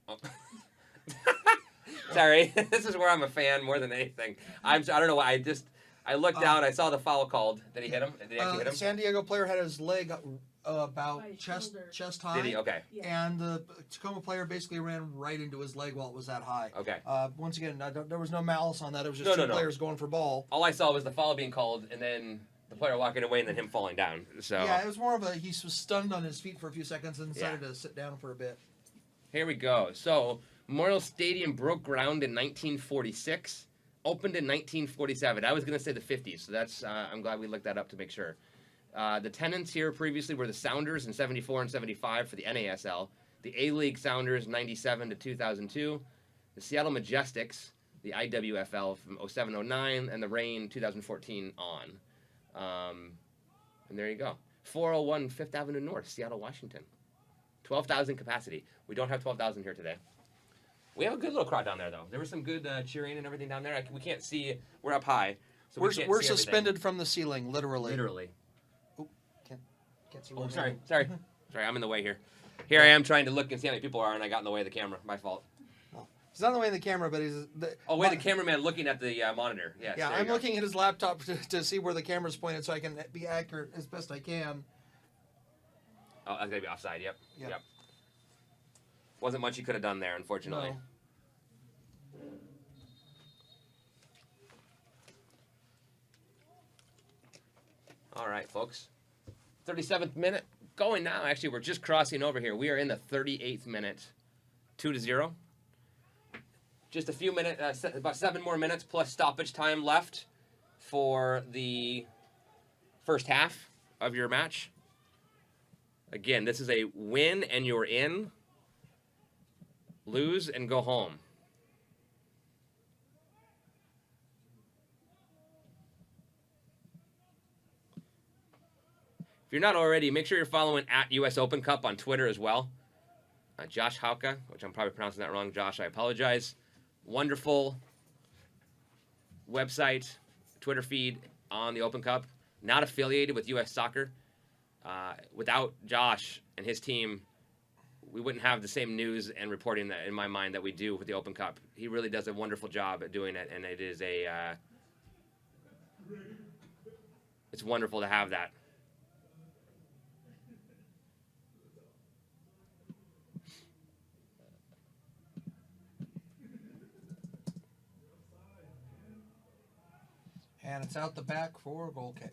Oh. Sorry, this is where I'm a fan more than anything. I don't know why. I looked down. I saw the foul called. Did he hit him? Did he actually hit him? San Diego player had his leg about chest high. Did he? Okay. Yeah. And the Tacoma player basically ran right into his leg while it was that high. Okay. Once again, there was no malice on that. It was just two players going for ball. All I saw was the foul being called, and then the player walking away, and then him falling down. So yeah, it was more of he was stunned on his feet for a few seconds and decided to sit down for a bit. Here we go. So Memorial Stadium broke ground in 1946, opened in 1947. I was going to say the 50s, so that's I'm glad we looked that up to make sure. The tenants here previously were the Sounders in 74 and 75 for the NASL, the A-League Sounders 97 to 2002, the Seattle Majestics, the IWFL from 07-09, and the Reign 2014 on. And there you go. 401 Fifth Avenue North, Seattle, Washington. 12,000 capacity. We don't have 12,000 here today. We have a good little crowd down there, though. There was some good cheering and everything down there. We can't see. We're up high, so we're suspended from the ceiling, literally. Literally. Oh, can't see. Oh, sorry. I'm in the way here. Here I am trying to look and see how many people are, and I got in the way of the camera. My fault. Oh. He's not in the way of the camera, but he's... the cameraman looking at the monitor. Yes, yeah, I'm looking at his laptop to see where the camera's pointed so I can be accurate as best I can. Oh, that's going to be offside. Yep. Wasn't much you could have done there, unfortunately. No. All right, folks. 37th minute going now. Actually, we're just crossing over here. We are in the 38th minute. 2-0. Just a few minutes, about 7 more minutes plus stoppage time left for the first half of your match. Again, this is a win and you're in. Lose and go home. If you're not already, make sure you're following at US Open Cup on Twitter as well. Josh Hauka, which I'm probably pronouncing that wrong. Josh, I apologize. Wonderful website, Twitter feed on the Open Cup. Not affiliated with US Soccer. Without Josh and his team, we wouldn't have the same news and reporting that, in my mind, that we do with the Open Cup. He really does a wonderful job at doing it, and it is it's wonderful to have that. And it's out the back for a goal kick.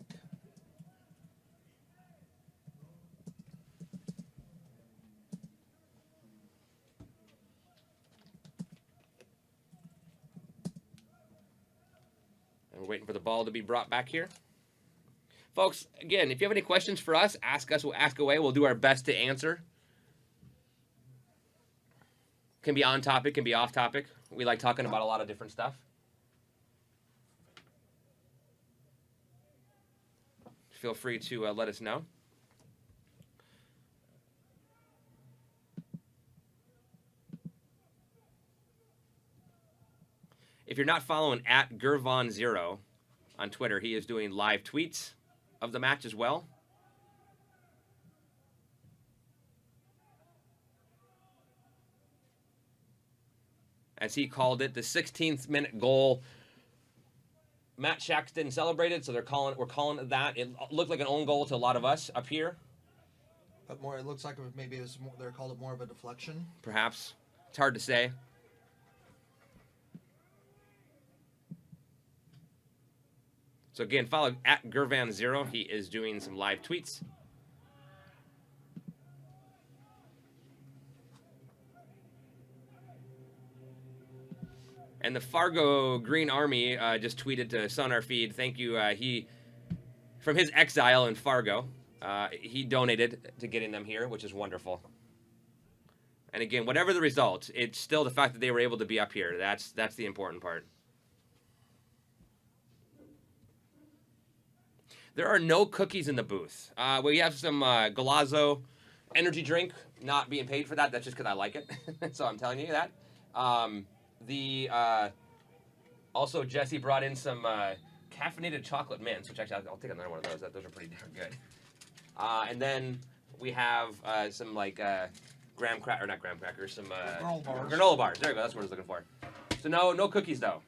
And we're waiting for the ball to be brought back here. Folks, again, if you have any questions for us, ask us. We'll ask away. We'll do our best to answer. Can be on topic, can be off topic. We like talking about a lot of different stuff. Feel free to let us know. If you're not following at Gervon0 on Twitter, he is doing live tweets of the match as well. As he called it, the 16th minute goal. Matt Shax didn't celebrate it, so we're calling it that. It looked like an own goal to a lot of us up here. But more, it looks like maybe it was more, they're called it more of a deflection. Perhaps. It's hard to say. So again, follow at Gervan0. He is doing some live tweets. And the Fargo Green Army just tweeted to us on our feed. Thank you. He, from his exile in Fargo, he donated to getting them here, which is wonderful. And again, whatever the result, it's still the fact that they were able to be up here. That's the important part. There are no cookies in the booth. We have some Galazzo energy drink, not being paid for that. That's just because I like it. So I'm telling you that. Also, Jesse brought in some caffeinated chocolate mints, which actually I'll take another one of those. Those are pretty darn good. And then we have some like not graham crackers, some granola bars. There you go. That's what I was looking for. So no cookies though.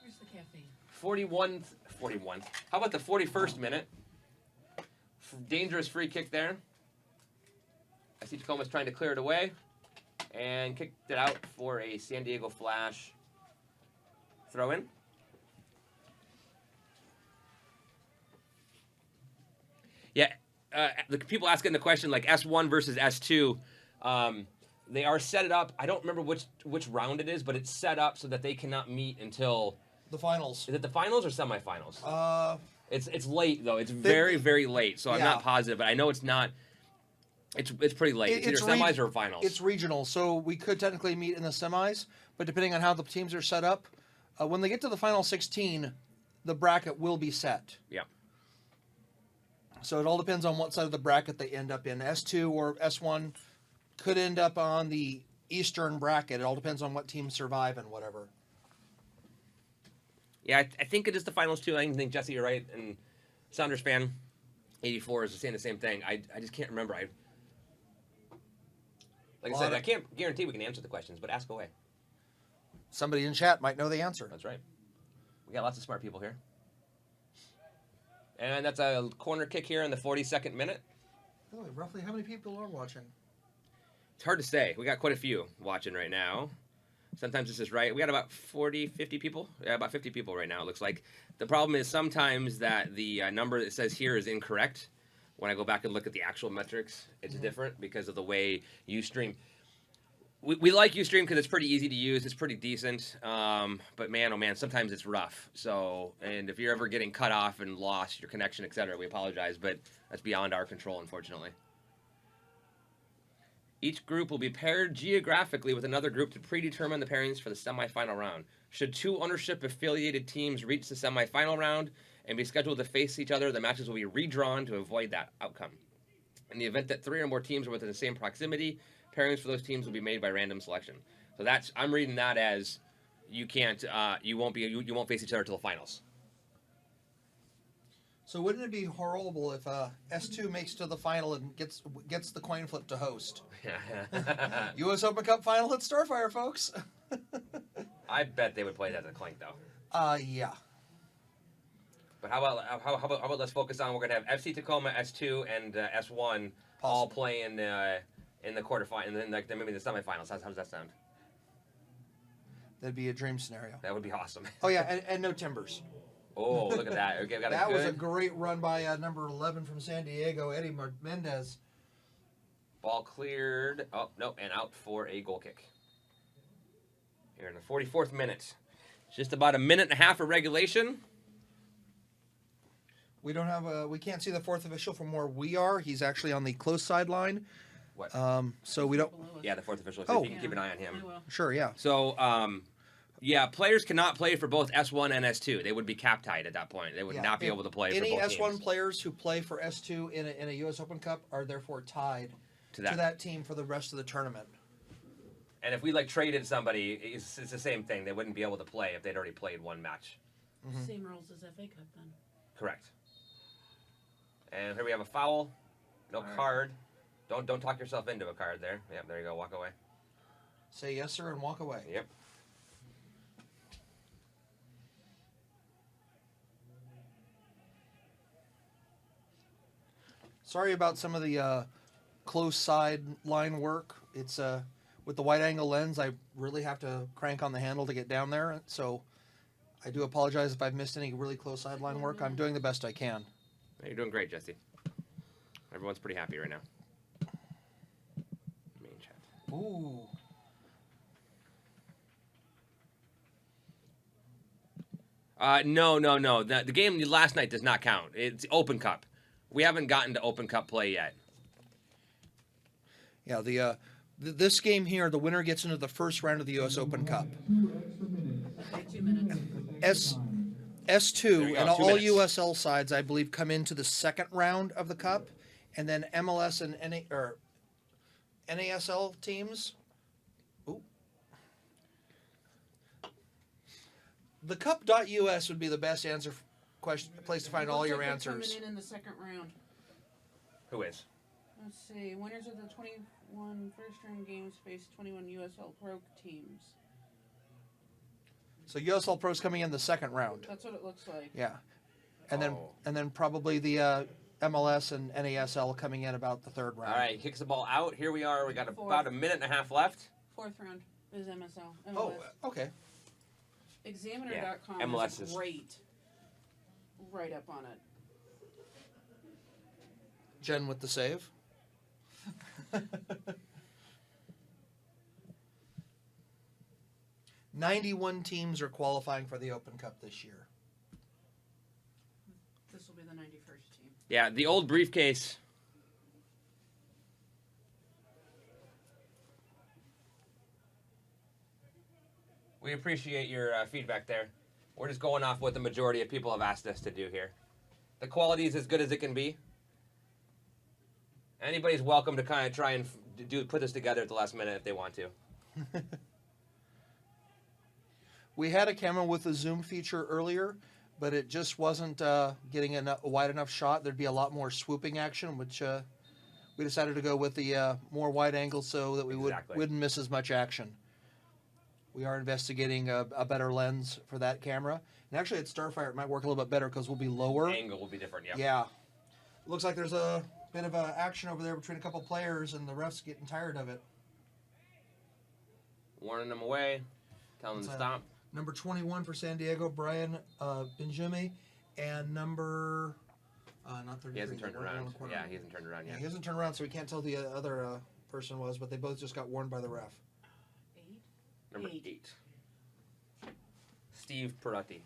Where's the caffeine? 41. How about the 41st minute? Dangerous free kick there. FCTacoma's trying to clear it away. And kicked it out for a San Diego Flash throw-in. Yeah, the people asking the question, like S1 versus S2, they are set it up. I don't remember which round it is, but it's set up so that they cannot meet until... The finals. Is it the finals or semifinals? It's late, though. It's very late, so I'm yeah. not positive. But I know it's not... It's pretty late. It's either semis or finals. It's regional, so we could technically meet in the semis, but depending on how the teams are set up, when they get to the final 16, the bracket will be set. Yeah. So it all depends on what side of the bracket they end up in. S2 or S1 could end up on the eastern bracket. It all depends on what teams survive and whatever. Yeah, I think it is the finals, too. I think, Jesse, you're right. And Sounders fan 84 is saying the same thing. I just can't remember. Like I said, I can't guarantee we can answer the questions, but ask away. Somebody in chat might know the answer. That's right. We got lots of smart people here. And that's a corner kick here in the 42nd minute. By the way, roughly how many people are watching? It's hard to say. We got quite a few watching right now. Sometimes this is right. We got about 40, 50 people. Yeah, about 50 people right now, it looks like. The problem is sometimes that the number that says here is incorrect. When I go back and look at the actual metrics, it's different because of the way Ustream. We like Ustream because it's pretty easy to use. It's pretty decent. But man, oh man, sometimes it's rough. So, and if you're ever getting cut off and lost your connection, etc., we apologize. But that's beyond our control, unfortunately. Each group will be paired geographically with another group to predetermine the pairings for the semifinal round. Should two ownership-affiliated teams reach the semifinal round and be scheduled to face each other, the matches will be redrawn to avoid that outcome. In the event that 3 or more teams are within the same proximity, pairings for those teams will be made by random selection. So that's, I'm reading that as you won't face each other until the finals. So wouldn't it be horrible if S2 makes to the final and gets the coin flip to host? U.S. Open Cup final at Starfire, folks. I bet they would play that as a clink, though. Yeah. But how about let's focus on, we're gonna have FCTacoma, S2, and S1 all playing in the quarterfinal, and then then maybe the semifinals. How does that sound? That'd be a dream scenario. That would be awesome. Oh yeah, and no Timbers. Oh, look at that. Okay, that was a great run by number 11 from San Diego, Eddie Mendez. Ball cleared. Oh, no, and out for a goal kick. Here in the 44th minute. Just about a minute and a half of regulation. We don't have we can't see the fourth official from where we are. He's actually on the close sideline. What? So we don't. Below us. Yeah, the fourth official. Oh. So you can keep an eye on him. I will. Sure, yeah. So, yeah, players cannot play for both S1 and S2. They would be cap tied at that point. They would Yeah, not be if able to play for any both S1 teams. players who play for S2 in a U.S. Open Cup are therefore tied To to that. that team for the rest of the tournament. And if we like traded somebody, it's the same thing. They wouldn't be able to play if they'd already played one match. Same rules as FA Cup then. Correct. And here we have a foul. No All right. card. Don't talk yourself into a card there. Yep, there you go. Walk away. Say yes, sir, and walk away. Yep. Sorry about some of the close side line work. It's with the wide angle lens, I really have to crank on the handle to get down there. So I do apologize if I've missed any really close sideline work. I'm doing the best I can. You're doing great, Jesse. Everyone's pretty happy right now. Main chat. Ooh. No. The game last night does not count. It's Open Cup. We haven't gotten to Open Cup play yet. Yeah, this game here, the winner gets into the first round of the U.S. Open Cup. 2 extra minutes. Okay, 2 minutes. S There S2 you go, and 2 all minutes. USL sides, I believe, come into the second round of the cup, and then MLS and NASL teams. Ooh. The cup.us would be the best answer place to find all Looks your like they're answers. Coming in the second round. Who is? Let's see. Winners of the 21 first round games face 21 USL Pro teams. So USL Pro's coming in the second round. That's what it looks like. Yeah, and Oh. then probably the MLS and NASL coming in about the third round. All right, kicks the ball out. Here we are. We got Fourth. about a minute and a half left. Fourth round is MLS. MLS. Oh, okay. Examiner.com MLS is is- great. Right up on it. Jen with the save. 91 teams are qualifying for the Open Cup this year. This will be the 91st team. Yeah, the old briefcase. We appreciate your feedback there. We're just going off what the majority of people have asked us to do here. The quality is as good as it can be. Anybody's welcome to kind of try and put this together at the last minute if they want to. We had a camera with a zoom feature earlier, but it just wasn't getting a wide enough shot. There'd be a lot more swooping action, which we decided to go with the more wide angle so that we Exactly. wouldn't miss as much action. We are investigating a better lens for that camera. And actually at Starfire it might work a little bit better because we'll be lower. Angle will be different, yeah. Yeah. Looks like there's a bit of action over there between a couple players and the ref's getting tired of it. Warning them away, telling them to It's, stop. Number 21 for San Diego, Brian Benjumi, and number not 33. He hasn't turned right around. the corner. Yeah, he hasn't turned around Yeah, yet. he hasn't turned around, so we can't tell the other person was, but they both just got warned by the ref. 8? Number 8. 8. Steve Perotti.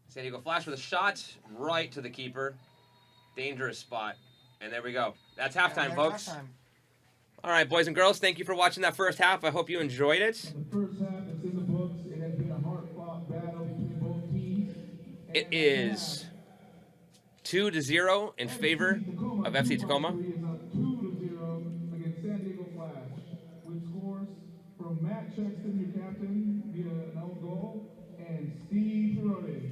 San Diego Flash with a shot right to the keeper. Dangerous spot. And there we go. That's halftime, Yeah, folks. halftime. All right, boys and girls, thank you for watching that first half. I hope you enjoyed it. The first half is in the books. It has been a hard-fought battle between both teams. It is 2-0 in favor of FC Tacoma. Is up 2-0 against San Diego Flash, with scores from Matt Chexton, your captain, via an own goal, and Steve Perotti.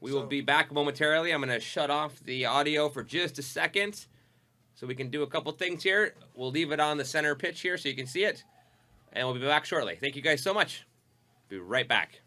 We will be back momentarily. I'm going to shut off the audio for just a second so we can do a couple things here. We'll leave it on the center pitch here so you can see it. And we'll be back shortly. Thank you guys so much. Be right back.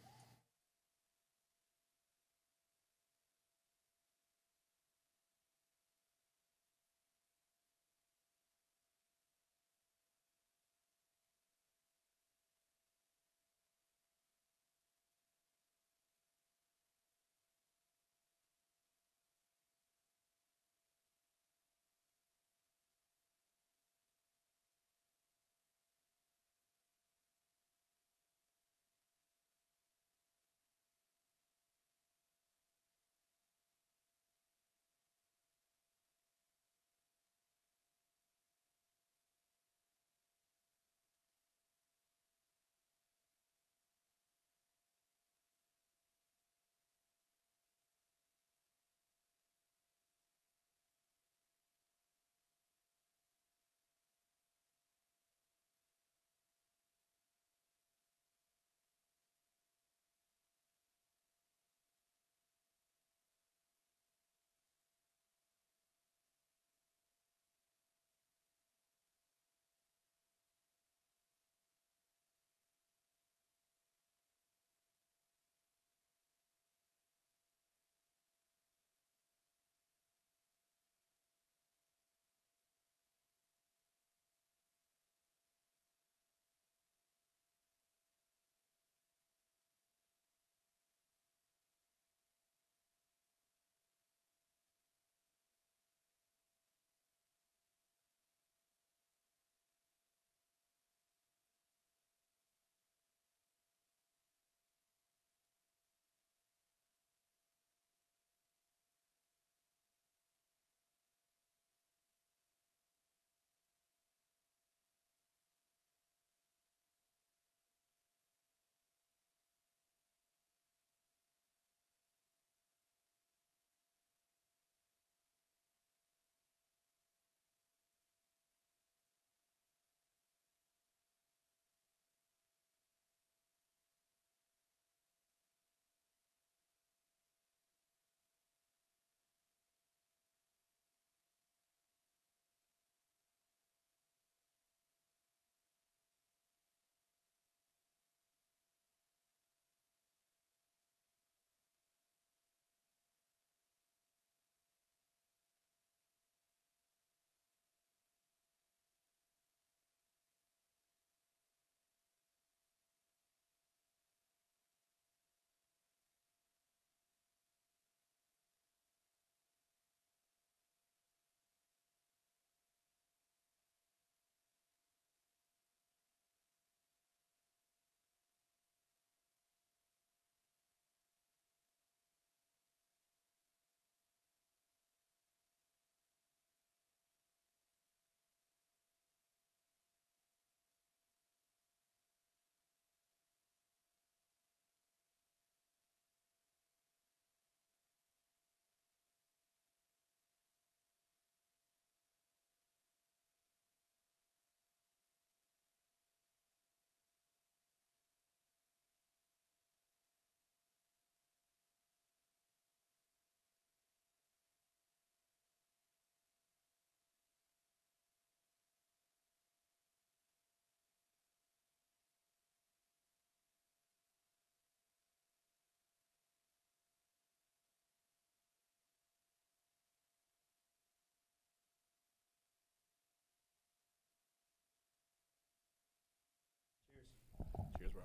bro.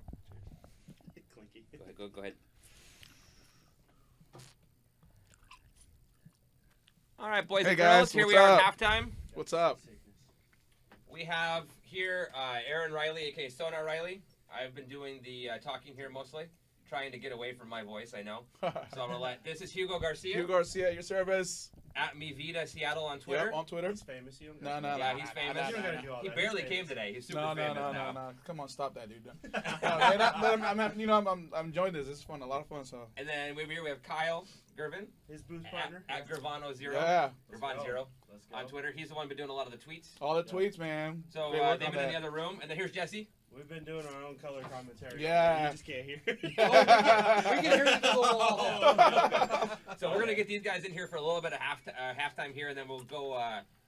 Clinky. Go ahead. All right, boys Hey, and girls, guys, here what's we are up? at halftime. What's up? We have here Aaron Riley, aka Sonar Riley. I've been doing the talking here mostly, trying to get away from my voice, I know. So I'm gonna let. This is Hugo Garcia. Hugo Garcia, your service. At Me Vida Seattle on Twitter. Yep, on Twitter. He's famous. You don't No, gotta no, do Yeah, that. he's famous. You don't gotta do all He that. barely He's came famous. today. He's super No, famous no. now. Come on, stop that, dude. I'm enjoying this. It's fun, a lot of fun. So. And then we have Kyle Gervin His booth partner. at Gervano0. Yeah. Gervon0 Let's go. on Twitter. He's the one been doing a lot of the tweets. All the tweets, man. So Great work they've on been in that. the other room. And then here's Jesse. We've been doing our own color commentary. Yeah. You just can't hear. We can hear it through the wall. So we're gonna get these guys in here for a little bit of halftime here, and then we'll go.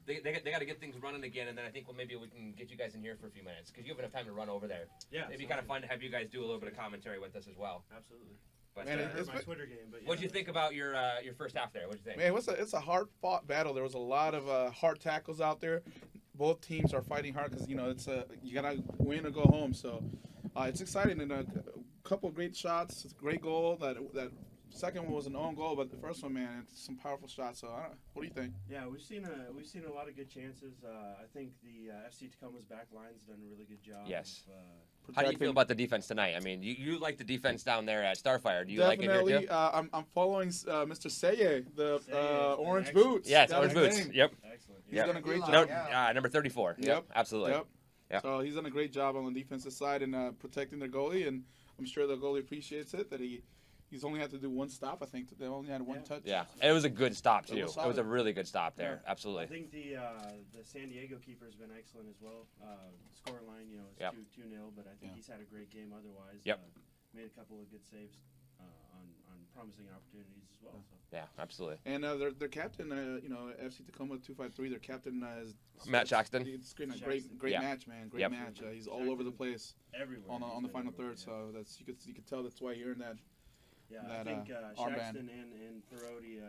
They got to get things running again, and then I think maybe we can get you guys in here for a few minutes because you have enough time to run over there. Yeah. It'd be kind of fun to have you guys do a little bit of commentary with us as well. Absolutely. But Man, It's it's my been- Twitter game, but yeah. what'd you think about your first half there? What'd you think? Man, it's a hard fought battle. There was a lot of hard tackles out there. Both teams are fighting hard because it's you gotta win or go home. So it's exciting and a couple of great shots. It's a great goal. That second one was an own goal, but the first one, man, it's some powerful shots. So what do you think? Yeah, we've seen a lot of good chances. I think the FCTacoma's back line's done a really good job. Yes. Of, How do you feel about the defense tonight? I mean, you like the defense down there at Starfire. Do you like it Definitely, here too? I'm following Mr. Seye, the Seye, orange excellent. boots. Yes, That's orange his boots. name. Yep. excellent. He's Yep. done a great Eli, job. No, yeah. number 34. Yep, absolutely. Yep. Yep. So he's done a great job on the defensive side and protecting their goalie, and I'm sure the goalie appreciates it that he's only had to do one stop. I think they only had one Yeah. touch. Yeah, it was a good stop too. It was It was a solid. really good stop there. I Absolutely. think the San Diego keeper's been excellent as well. Score line, is Yep. 2-0, but I think Yeah. he's had a great game otherwise. Yep. Made a couple of good saves on promising opportunities as well. So. Yeah, absolutely. And their captain, FC Tacoma 253, their captain is Matt Shaxton. It's great, Shaxton. great Yeah. match, man. Great Yep. match. He's all over the place Everywhere. on the He's final everywhere, third. yeah. So that's you could tell that's why you're in that. Yeah, that, I think armband. Shaxton and Perotti,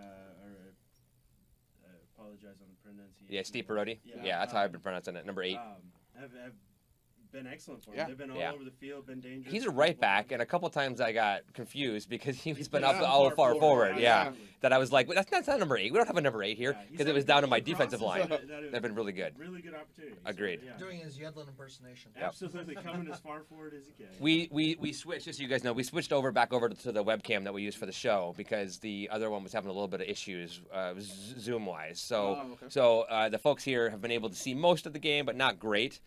apologize on the pronunciation. Yeah, Steve Perotti. Yeah. Yeah, that's how I've been pronouncing it. Number 8. Have been excellent for him. Yeah. They've been all Yeah. over the field, been dangerous. He's a right back, and a couple times I got confused because he's been up been all far far forward, forward. Yeah, absolutely. that I was like, well, that's not number 8. We don't have a number 8 here Yeah, he's because it had was a down to couple my of defensive crosses line. that They've been really good. Really good opportunities. Agreed. So, yeah. Doing his Yedlin impersonation. Yep. Absolutely, coming as far forward as he can. We switched, just so you guys know, we switched back over to the webcam that we use for the show because the other one was having a little bit of issues Zoom wise. So Okay. the folks here have been able to see most of the game, but not great.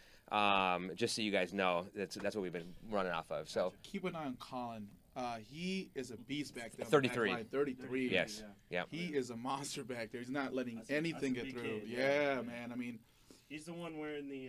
Just so you guys know, that's what we've been running off of. So Keep an eye on Colin. He is a beast back there. on the 33. back line. 33. yes, yeah. He is a monster back there. He's not letting That's a anything get big through. kid, Yeah, yeah. man. I mean, He's the one wearing the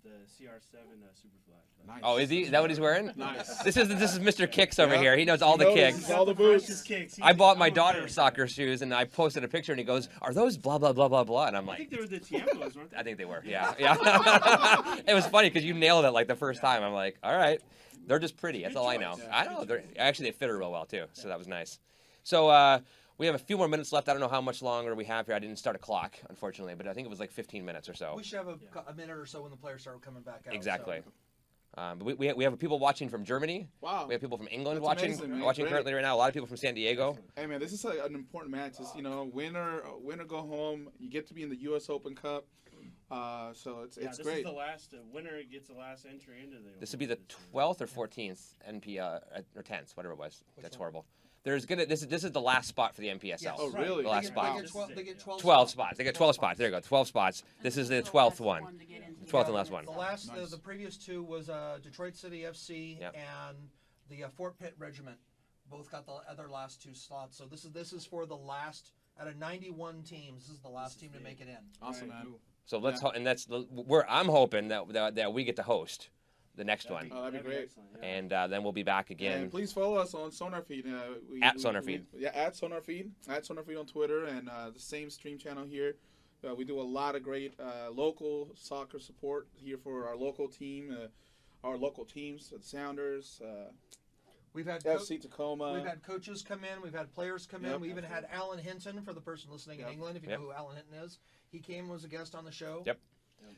CR7 Superfly. nice. Oh, is he? Is that what he's wearing? Nice. This is Mr. Kicks over Yeah. here. He knows all the He knows. kicks. He's all the boots. I bought my daughter's soccer shoes, and I posted a picture, and he goes, "Are those blah blah blah blah blah?" And I'm I think like, they were the Tiempos, weren't they? "I think they were." Yeah, yeah. It was funny because you nailed it like the first time. I'm like, "All right, they're just pretty. That's all I know." choice. I know. They're actually they fit her real well too, so that was nice. So we have a few more minutes left. I don't know how much longer we have here. I didn't start a clock, unfortunately, but I think it was like 15 minutes or so. We should have a minute or so when the players start coming back out. Exactly. So. But we have people watching from Germany. Wow. We have people from England That's watching amazing, man. watching Great. currently right now. A lot of people from San Diego. Hey, man, this is an important match. It's, win or go home. You get to be in the U.S. Open Cup. So it's This great. is the last winner gets the last entry into the. This would be the Open 12th or 14th NP or 10th, whatever it was. That's horrible. There's this is the last spot for the NPSL. Yes. Oh, really? The last They spot. get 12, they get 12 12 spots. They got 12 spots. There you go. 12 spots. This is the 12th one. 12th and last one. The last, Nice. the previous two was Detroit City FC Yep. and the Fort Pitt Regiment. Both got the other last two slots. So this is for the last out of 91 teams. This is the last team to make it in. Awesome, man. So let's and that's where I'm hoping that we get to host the next one, Oh, that'd be great. and then we'll be back again. And please follow us on Sonar Feed. At Sonar Feed. At Sonar Feed. At Sonar Feed on Twitter and the same stream channel here. We do a lot of great local soccer support here for our local team, our local teams, the Sounders, We've had FC Tacoma. We've had coaches come in. We've had players come in. Yep. We even had Alan Hinton for the person listening in England. If you Yep. know who Alan Hinton is, he came was a guest on the show. Yep.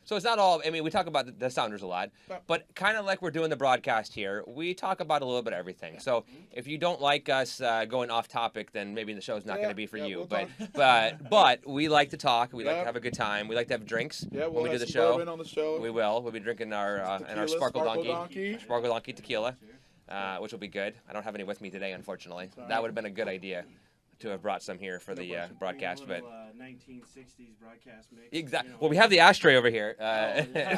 So it's not all. I mean, we talk about the Sounders a lot, Yeah. but kind of like we're doing the broadcast here, we talk about a little bit of everything. So if you don't like us going off topic, then maybe the show's not going to be for you. We'll But we like to talk. We like Yeah. to have a good time. We like to have drinks Yeah, when we'll we do have the some show. bourbon on the show. We will. We'll be drinking our Tequila, Sparkle Sparkle Donkey tequila, which will be good. I don't have any with me today, unfortunately. Sorry. That would have been a good idea to have brought some here for the broadcast, but. 1960s broadcast mix. Exactly. You know, Well, we have the ashtray over here.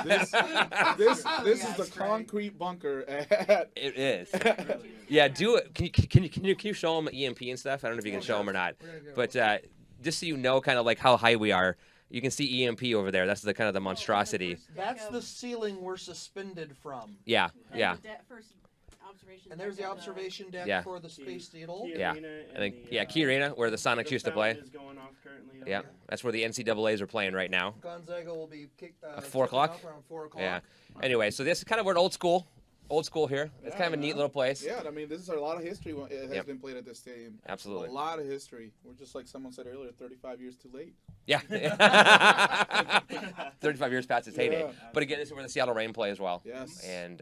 This is the concrete bunker at. It is. really, Yeah. Do it. Can you show them EMP and stuff? I don't know if you can show them or not. We're gonna go. But just so you know, kind of like how high we are, you can see EMP over there. That's the kind of the monstrosity. That's the ceiling we're suspended from. Yeah. Yeah. First observation. And there's the observation deck Yeah. for the Space Needle. Key Yeah. Arena I think and the, Key Arena, where the Sonics the used to play. fountain is going off currently over Yeah. there. That's where the NCAA's are playing right now. Gonzaga will be kicked. 4 o'clock? kicking off around 4 o'clock. Yeah. Anyway, so this is kind of we're old school here. It's kind of a neat little place. Yeah, I mean, this is a lot of history. It has Yep. been played at this stadium. Absolutely. A lot of history. We're just like someone said earlier, 35 years too late. Yeah. 35 years past its heyday. Yeah. But again, this is where the Seattle Reign play as well. Yes. And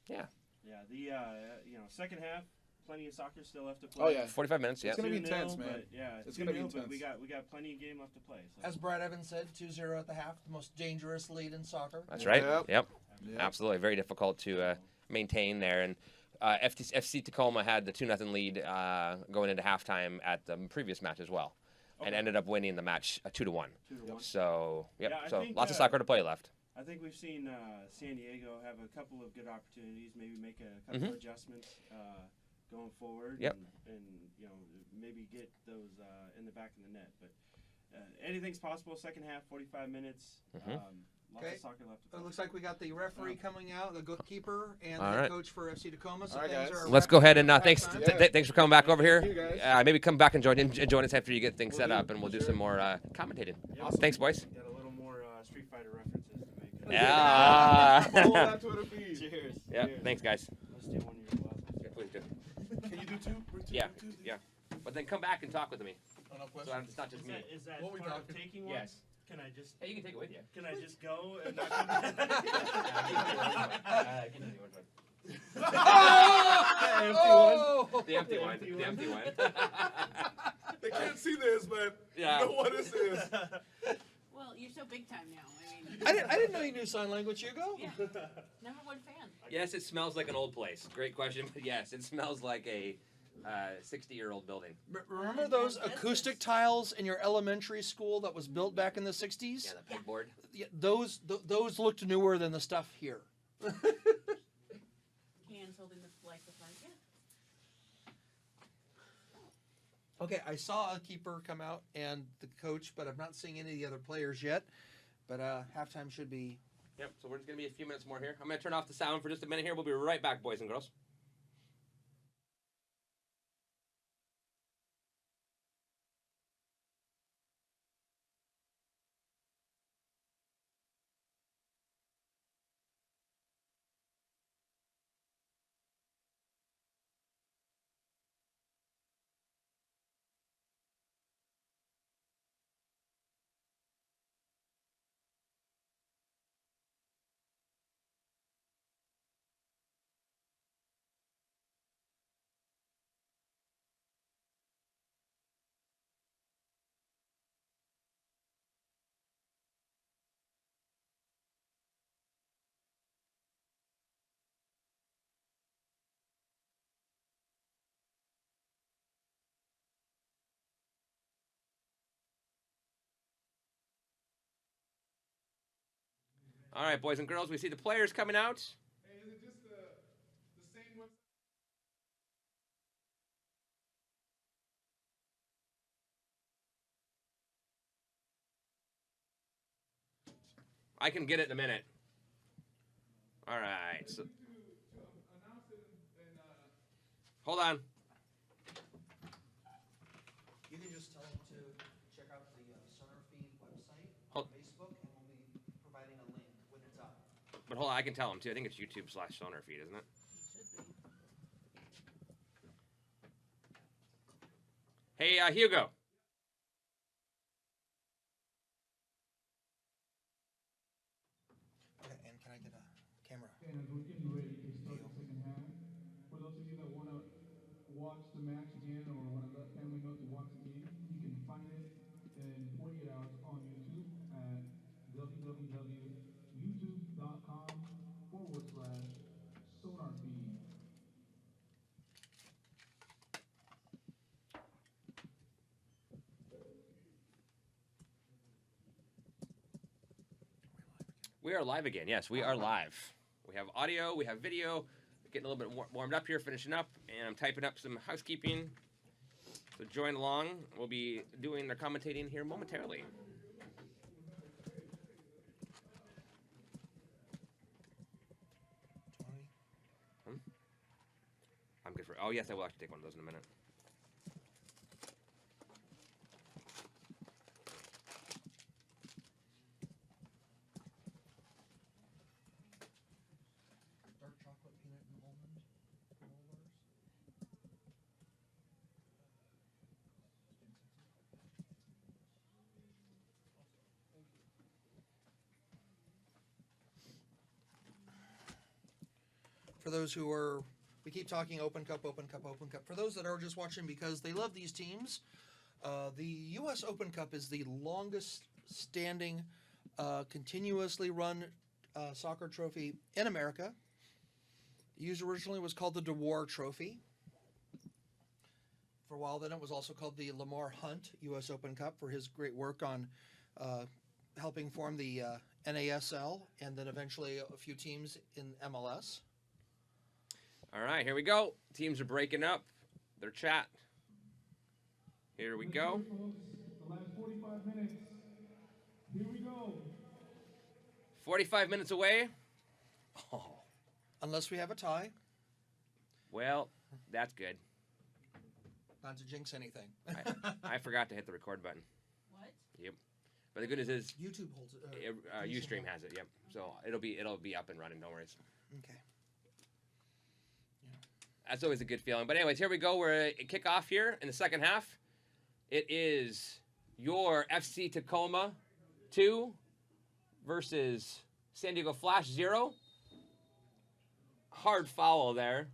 Yeah, the second half, plenty of soccer still left to play. Oh, yeah. 45 minutes, yeah. It's gonna be 2-0, intense, man. But yeah, It's gonna be 2-0, but intense. we got plenty of game left to play. So. As Brad Evans said, 2-0 at the half, the most dangerous lead in soccer. That's right. Yep. Yep. Yeah. Absolutely. Very difficult to maintain there. And FCTacoma had the 2-0 lead going into halftime at the previous match as well. And Okay. ended up winning the match 2-1. 2-1. So, yep. Yeah, I So think, lots of soccer to play left. I think we've seen San Diego have a couple of good opportunities, maybe make a couple of adjustments going forward. Yep. And maybe get those in the back of the net. But anything's possible. Second half, 45 minutes. Lots Okay. of soccer left to It play. looks like we got the referee coming out, the goalkeeper, and All the right. head coach for FC Tacoma. So All right, things guys. are Let's go ahead and wrapping thanks up time. Yeah. thanks for coming back over here. Thank you, guys. Maybe come back and join us after you get things set do. up, and we'll do some more commentating. Yeah. Thanks, boys. Got a little more Street Fighter references to make. Yeah. Follow that Twitter feed. Cheers. Yeah. Cheers. Thanks, guys. Let's do one of your glasses. Yeah, please do. Can you do two? Yeah. Yeah. But then come back and talk with me. Oh, no So question. it's not just me. Is that What we part of talking? taking one? Yes. Can I just Hey, you can take it with you. can I just go and not come back? Oh! The empty one. The empty one. They can't see this, but Yeah. you know what this is. Well, you're so big time now. I mean, I didn't know you knew sign language, Hugo. yeah, number one fan. Yes, it smells like an old place. Great question, but yes, it smells like a 60-year-old building. Remember those acoustic tiles in your elementary school that was built back in the 60s? Yeah, the pegboard. Yeah, those looked newer than the stuff here. Hands holding the flag. Yeah. Okay, I saw a keeper come out and the coach, but I'm not seeing any of the other players yet. But halftime should be. Yep, so we're just going to be a few minutes more here. I'm going to turn off the sound for just a minute here. We'll be right back, boys and girls. All right, boys and girls, we see the players coming out. Hey, is it just the same website? I can get it in a minute. All right. So, Announce it and hold on. You can just tell them to check out the Center Feed website Hold- on Facebook, and we'll be providing a link when it's up. But hold on, I can tell them too. I think it's YouTube/Sonar feed, isn't it? Hey, Hugo. watch the match again or want to let family know to watch the game, you can find it in 48 hours on YouTube at www.youtube.com/sonarfeed. We are live again. Yes, we are live. We have audio, we have video. Getting a little bit warmed up here, finishing up, and I'm typing up some housekeeping. So join along. We'll be doing the commentating here momentarily. I'm good for. Oh yes, I will actually take one of those in a minute. Dark chocolate, peanut, and almond rollers. For those who are, we keep talking Open Cup, Open Cup, Open Cup. For those that are just watching because they love these teams, the U.S. Open Cup is the longest standing, continuously run soccer trophy in America. Used originally was called the DeWar Trophy. For a while then it was also called the Lamar Hunt U.S. Open Cup for his great work on helping form the NASL and then eventually a few teams in MLS. All right, here we go. Teams are breaking up their chat. Here we go. Folks, the last 45 minutes. Here we go. 45 minutes away. Oh, Unless we have a tie, well, that's good. not to jinx anything. I forgot to hit the record button. What? Yep. But the good news is YouTube holds it. Ustream has it. Yep. So it'll be up and running. No worries. Okay. That's always a good feeling. But anyways, here we go. We're at kickoff here in the second half. It is your FCTacoma 2 versus San Diego Flash 0. Hard foul there.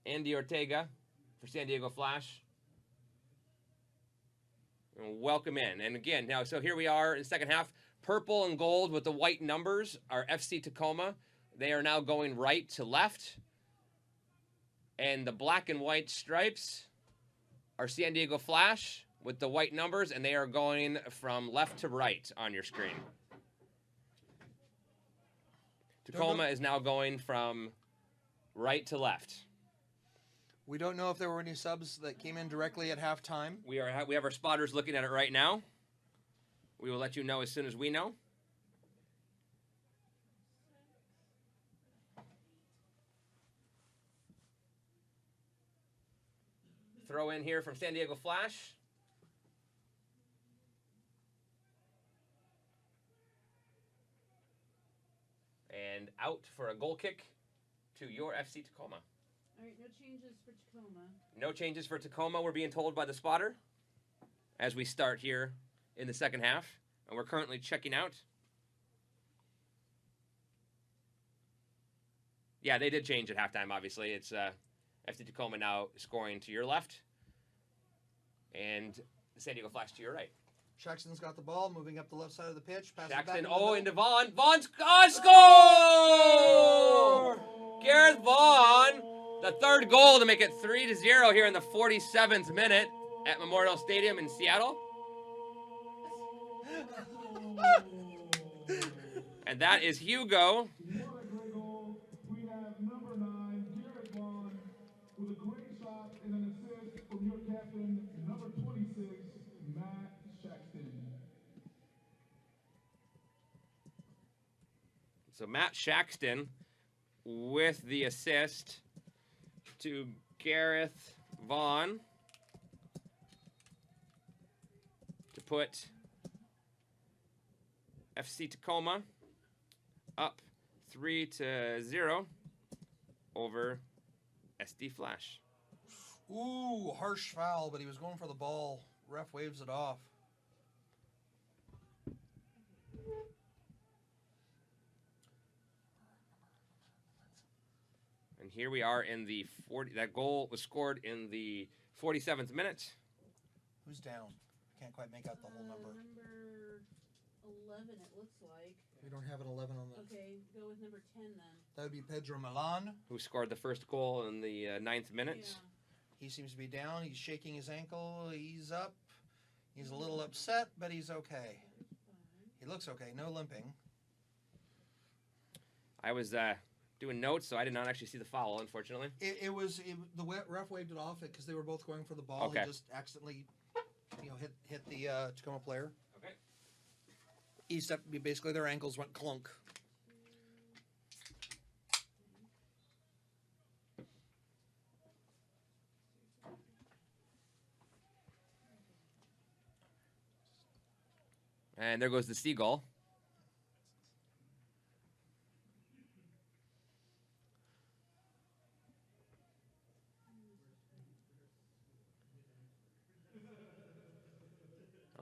Andy Ortega for San Diego Flash. And welcome in. And again, now, so here we are in the second half. Purple and gold with the white numbers are FCTacoma. They are now going right to left. And the black and white stripes are San Diego Flash with the white numbers, and they are going from left to right on your screen. Tacoma is now going from right to left. We don't know if there were any subs that came in directly at halftime. We have our spotters looking at it right now. We will let you know as soon as we know. Throw in here from San Diego Flash. And out for a goal kick to your FCTacoma. All right, no changes for Tacoma. No changes for Tacoma, we're being told by the spotter as we start here in the second half. And we're currently checking out. Yeah, they did change at halftime, obviously. It's FCTacoma now scoring to your left. And San Diego Flash to your right. Shaxton's got the ball, moving up the left side of the pitch. Passes Jackson, back into Vaughn. Vaughn's score! Gareth Vaughn, the third goal to make it 3-0 here in the 47th minute at Memorial Stadium in Seattle. And that is Hugo. What a great goal. We have number 9, Garrett Vaughn, with a great shot and an assist from your captain, number 26, Matt Shaxton. So Matt Shaxton with the assist to Gareth Vaughn to put FCTacoma up 3-0 over SD Flash. Ooh, harsh foul, but he was going for the ball. Ref waves it off. And here we are in the 40. That goal was scored in the 47th minute. Who's down? I can't quite make out the whole number. Number 11, it looks like. We don't have an 11 on the. Okay, go with number 10 then. That would be Pedro Milan. Who scored the first goal in the 9th minute. Yeah. He seems to be down. He's shaking his ankle. He's up. He's a little upset, but he's okay. He looks okay. No limping. I was doing notes, so I did not actually see the foul, unfortunately. The ref waved it off because they were both going for the ball. Okay. He just accidentally, hit the Tacoma player. Okay. He stepped. Basically, their ankles went clunk. And there goes the seagull.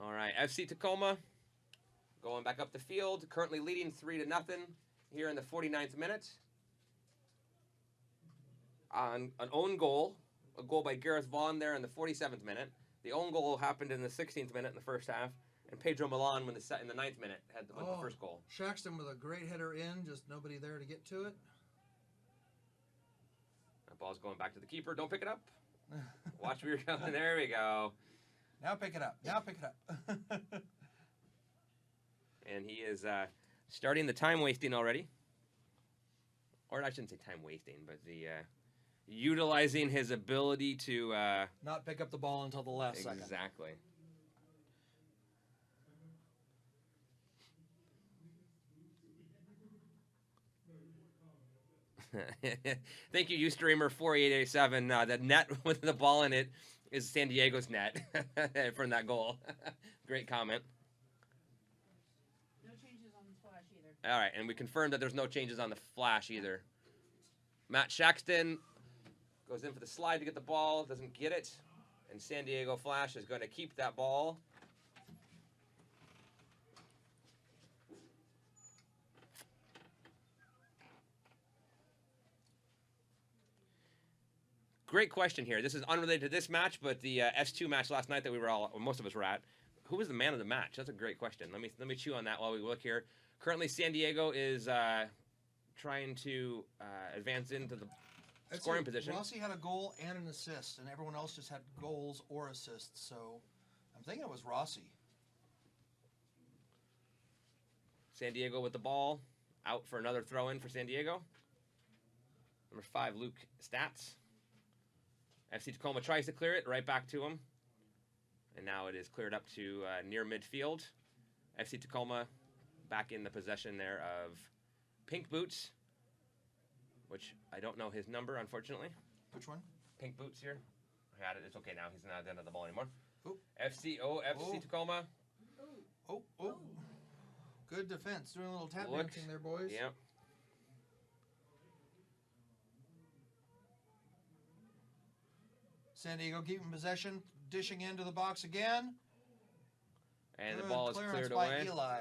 All right, FCTacoma going back up the field, currently leading 3-0 here in the 49th minute. On an own goal, a goal by Gareth Vaughn there in the 47th minute. The own goal happened in the 16th minute in the first half, and Pedro Milan in the 9th minute had the first goal. Shaxton with a great header in, just nobody there to get to it. That ball's going back to the keeper. Don't pick it up. Watch where you're going. There we go. Now pick it up. Now pick it up. And he is starting the time wasting already. Or I shouldn't say time wasting, but the utilizing his ability to Not pick up the ball until the last second. exactly. Thank you, Ustreamer4887. The net with the ball in it is San Diego's net from that goal. Great comment. No changes on the splash either. All right, and we confirmed that there's no changes on the flash either. Matt Shaxton goes in for the slide to get the ball, doesn't get it, and San Diego Flash is going to keep that ball. Great question here. This is unrelated to this match, but the S2 match last night that most of us were at. Who was the man of the match? That's a great question. Let me chew on that while we look here. Currently, San Diego is trying to advance into the scoring position. Rossi had a goal and an assist, and everyone else just had goals or assists. So I'm thinking it was Rossi. San Diego with the ball. Out for another throw-in for San Diego. Number 5, Luke Stats. FCTacoma tries to clear it, right back to him. And now it is cleared up to near midfield. FCTacoma back in the possession there of Pink Boots, which I don't know his number, unfortunately. Which one? Pink Boots here. I had it. It's okay now. He's not at the end of the ball anymore. Ooh. FCTacoma. Oh. Good defense. Doing a little tap Looked. dancing there, boys. Yep. San Diego keeping possession, dishing into the box again. And the Good ball is clearance cleared by away. Eli.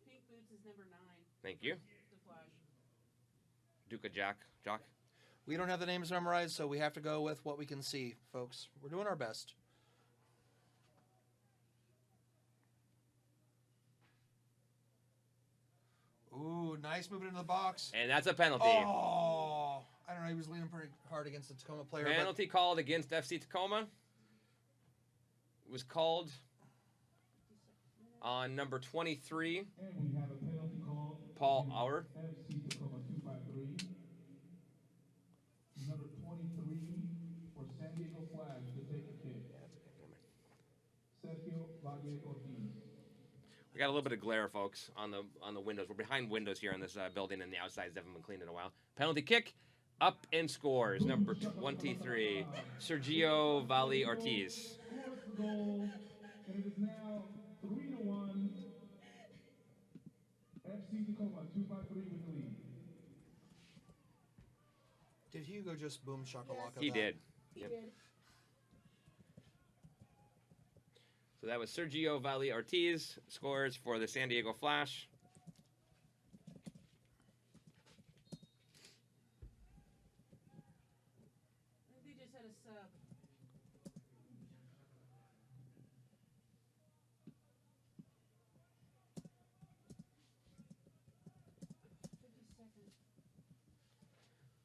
Pink Boots is number 9. Thank you. The flash. Duca Jock. We don't have the names memorized, so we have to go with what we can see, folks. We're doing our best. Ooh, nice movement into the box. And that's a penalty. Oh, I don't know. He was leaning pretty hard against the Tacoma player. Penalty called against FCTacoma. It was called on number 23, And we have a penalty call. Paul Auer. FCTacoma 253. Number 23 for San Diego Flash to take a kick. Sergio Valle Ortiz. We got a little bit of glare, folks, on the windows. We're behind windows here in this building, and the outsides haven't been cleaned in a while. Penalty kick, up and scores. Number 23, Sergio Valle Ortiz. Scores the goal, and it is now 3-1. FCTacoma 253 with the lead. Did Hugo just boom shakalaka? He that? did. He Yep. did. So that was Sergio Valle Ortiz scores for the San Diego Flash. a sub.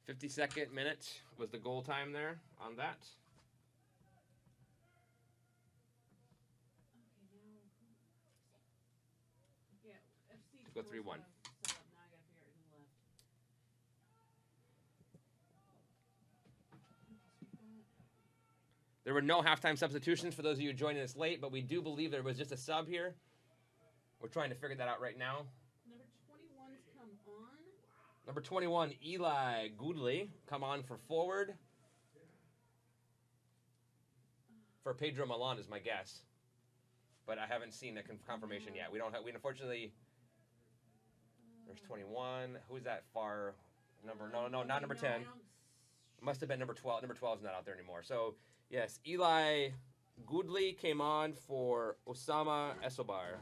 .50 minute was the goal time there on that. Okay, now. Yeah, FC. Go 3-1. Now I gotta figure out who left. There were no halftime substitutions for those of you joining us late, but we do believe there was just a sub here. We're trying to figure that out right now. Number 21's come on. Number 21, Eli Goodley, come on for forward. For Pedro Milan is my guess, but I haven't seen a confirmation yet. We don't have. We unfortunately. There's 21. Who's that far number? No, not number 10. Must have been number 12. Number 12 is not out there anymore. So yes, Eli Goodley came on for Osama Escobar.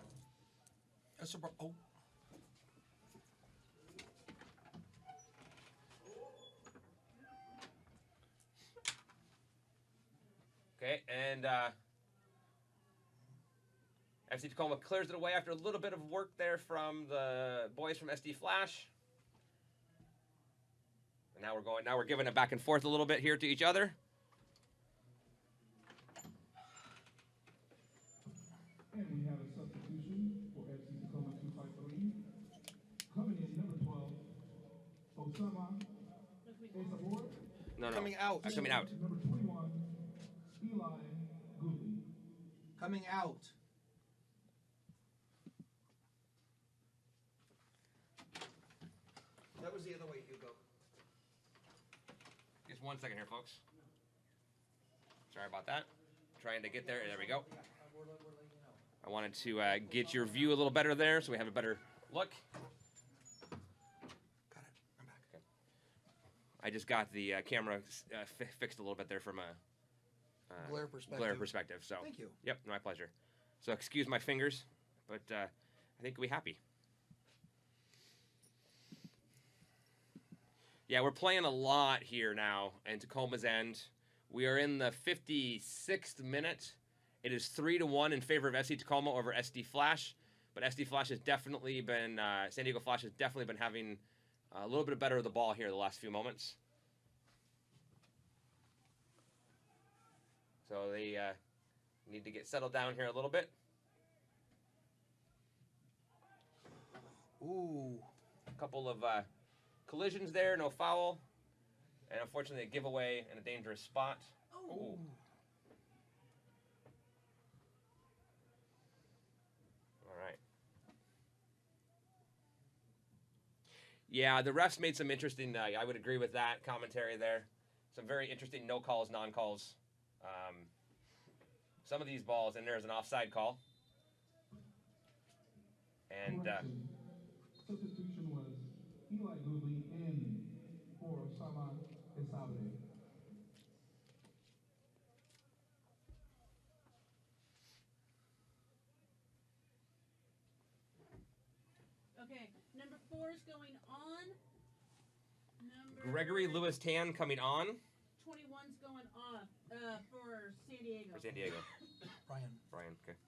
Escobar. Oh. Okay, and FCTacoma clears it away after a little bit of work there from the boys from SD Flash. And now we're giving it back and forth a little bit here to each other. And we have a substitution for FCTacoma 253. Coming in, number 12, Osama Escobar. No. Coming out. Coming out. Number 21, Eli Goodley. Coming out. That was the other way, Hugo. Just 1 second here, folks. Sorry about that. Trying to get there. There we go. I wanted to get your view a little better there so we have a better look. Got it. I'm back. Okay. I just got the camera fixed a little bit there from a Glare perspective. glare perspective. So Thank you. Yep, my pleasure. So excuse my fingers, but I think we'll be happy. Yeah, we're playing a lot here now in Tacoma's end. We are in the 56th minute. It is 3-1 in favor of FCTacoma over SD Flash, but SD Flash has definitely been, San Diego Flash has definitely been having a little bit better of the ball here the last few moments. So they need to get settled down here a little bit. Ooh. A couple of collisions there, no foul. And unfortunately, a giveaway in a dangerous spot. Oh. Ooh. All right. Yeah, the refs made some interesting, I would agree with that commentary there. Some very interesting no calls, non-calls. Some of these balls, and there's an offside call. And Correction. Substitution was Eli Goodley in for Osama Escobar. Okay, number 4 is going on. Number Gregory Lewis Tan coming on 21's going off for San Diego. for San Diego. Brian. Okay.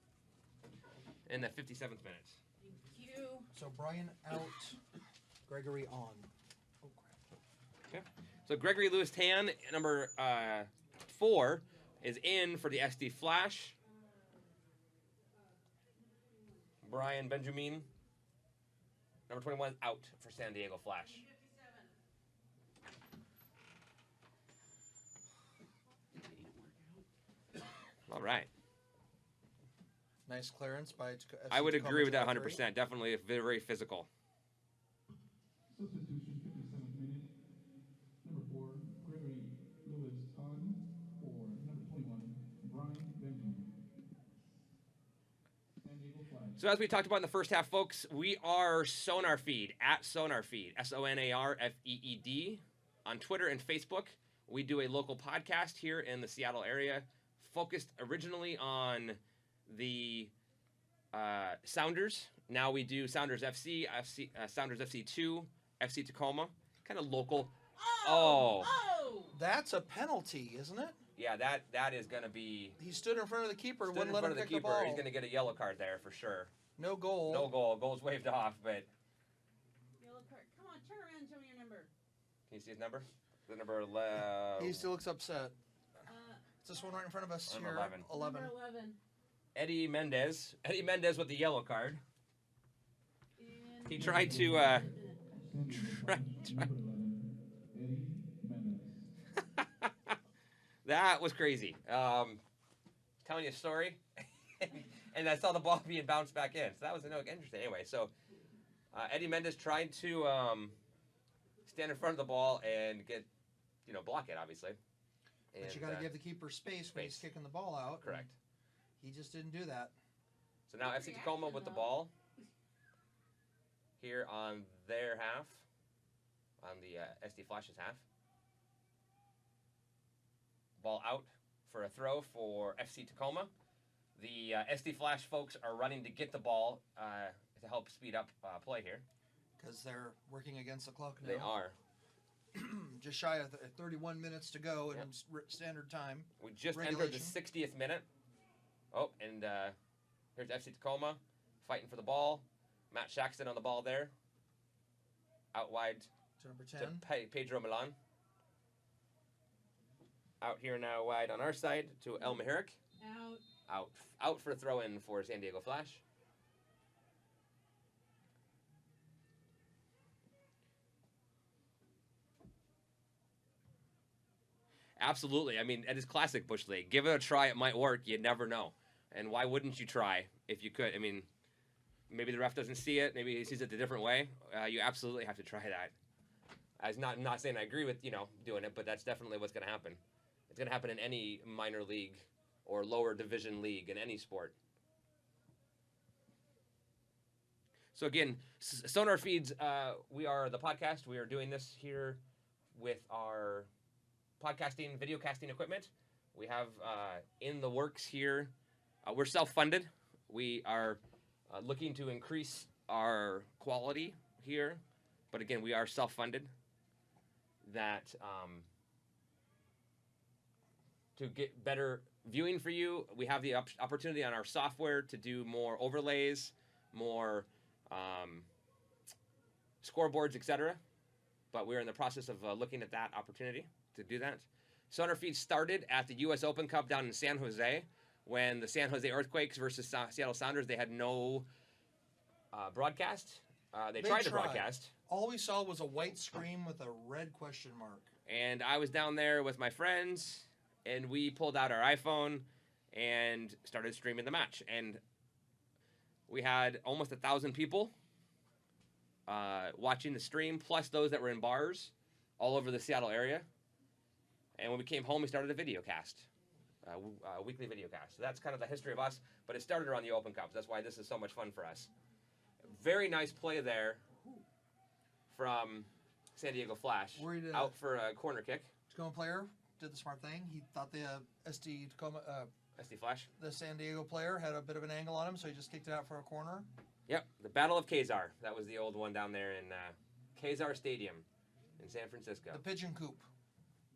In the 57th minute. Thank you. So Brian out. Gregory on. Oh crap. Okay. So Gregory Lewis Tan, number 4, is in for the SD Flash. Brian Benjamin, number 21, out for San Diego Flash. 57. All right. Nice clearance by FC I would agree with that Tacoma 100%. Definitely very physical. Substitution 57th minute. Number 4, Gregory Lewis on for number 21, Brian Benjamin. San Diego Flash. So as we talked about in the first half, folks, we are Sonar Feed, at Sonar Feed, SONARFEED, on Twitter and Facebook. We do a local podcast here in the Seattle area, focused originally on the Sounders. Now we do Sounders FC, Sounders FC2, FCTacoma, kind of local. Oh! That's a penalty, isn't it? Yeah, that is going to be. He stood in front of the keeper, Stood wouldn't in let front him of the kick the keeper. ball. He's going to get a yellow card there for sure. No goal. No goal. Goal's waved off, but Yellow card. Come on, turn around and show me your number. can you see his number? The number 11. He still looks upset. Uh, It's this one right in front of us Number here. 11. 11. Number 11. Eddie Mendez. Eddie Mendez with the yellow card. And He tried to. That was crazy. Telling you a story, and I saw the ball being bounced back in. So that was interesting. Anyway, so Eddie Mendez tried to stand in front of the ball and get, block it, obviously. But And, you got to give the keeper space when he's space. kicking the ball out. correct. He just didn't do that. So now FC Tacoma with the ball here on their half, on the SD Flash's half. Ball out for a throw for FC Tacoma. The SD Flash folks are running to get the ball to help speed up play here. Because they're working against the clock now. They are. Just shy of 31 minutes to go in Yep. standard time. We just entered the Regulation. 60th minute. Oh, and here's FC Tacoma fighting for the ball. Matt Shaxton on the ball there. Out wide To number to 10. Pedro Milan. Out here now wide on our side to El Mihiric. out. Out for a throw in for San Diego Flash. Absolutely. I mean, it is classic Bush League. Give it a try. It might work. You never know. And why wouldn't you try if you could? I mean, maybe the ref doesn't see it. Maybe he sees it a different way. You absolutely have to try that. I'm not saying I agree with, doing it, but that's definitely what's going to happen. It's going to happen in any minor league or lower division league in any sport. So again, Sonar Feeds, we are the podcast. We are doing this here with our podcasting, video casting equipment. We have in the works here. We're self-funded. We are looking to increase our quality here. But again, we are self-funded. That to get better viewing for you, we have the opportunity on our software to do more overlays, more scoreboards, etc. But we're in the process of looking at that opportunity to do that. Sonar Feed started at the U.S. Open Cup down in San Jose when the San Jose Earthquakes versus Seattle Sounders, they had no broadcast. They tried to broadcast. All we saw was a white screen with a red question mark. And I was down there with my friends, and we pulled out our iPhone and started streaming the match. And we had almost 1,000 people watching the stream, plus those that were in bars all over the Seattle area. And when we came home, we started a video cast, a weekly video cast. So that's kind of the history of us, but it started around the Open Cups. That's why this is so much fun for us. Very nice play there from San Diego Flash. Out for a corner kick. Tacoma player did the smart thing. He thought the SD Flash. The San Diego player had a bit of an angle on him, so he just kicked it out for a corner. Yep, the Battle of Kezar. That was the old one down there in Kezar Stadium in San Francisco. The Pigeon Coop.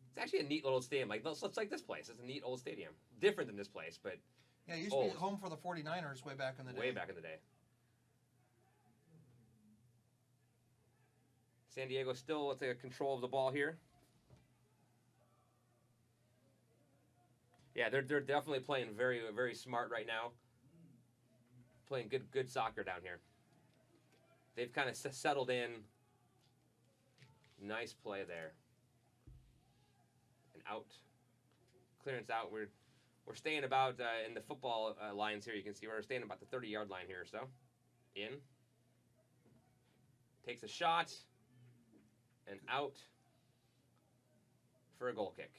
It's actually a neat little stadium. Like looks like this place. It's a neat old stadium. Different than this place, but yeah, it used to be home for the 49ers way back in the day. Way back in the day. San Diego still with the control of the ball here. Yeah, they're definitely playing very, very smart right now. Playing good soccer down here. They've kind of settled in. Nice play there. And out. Clearance out. We're staying about in the football lines here. You can see we're staying about the 30-yard line here or so. In. Takes a shot. And out for a goal kick.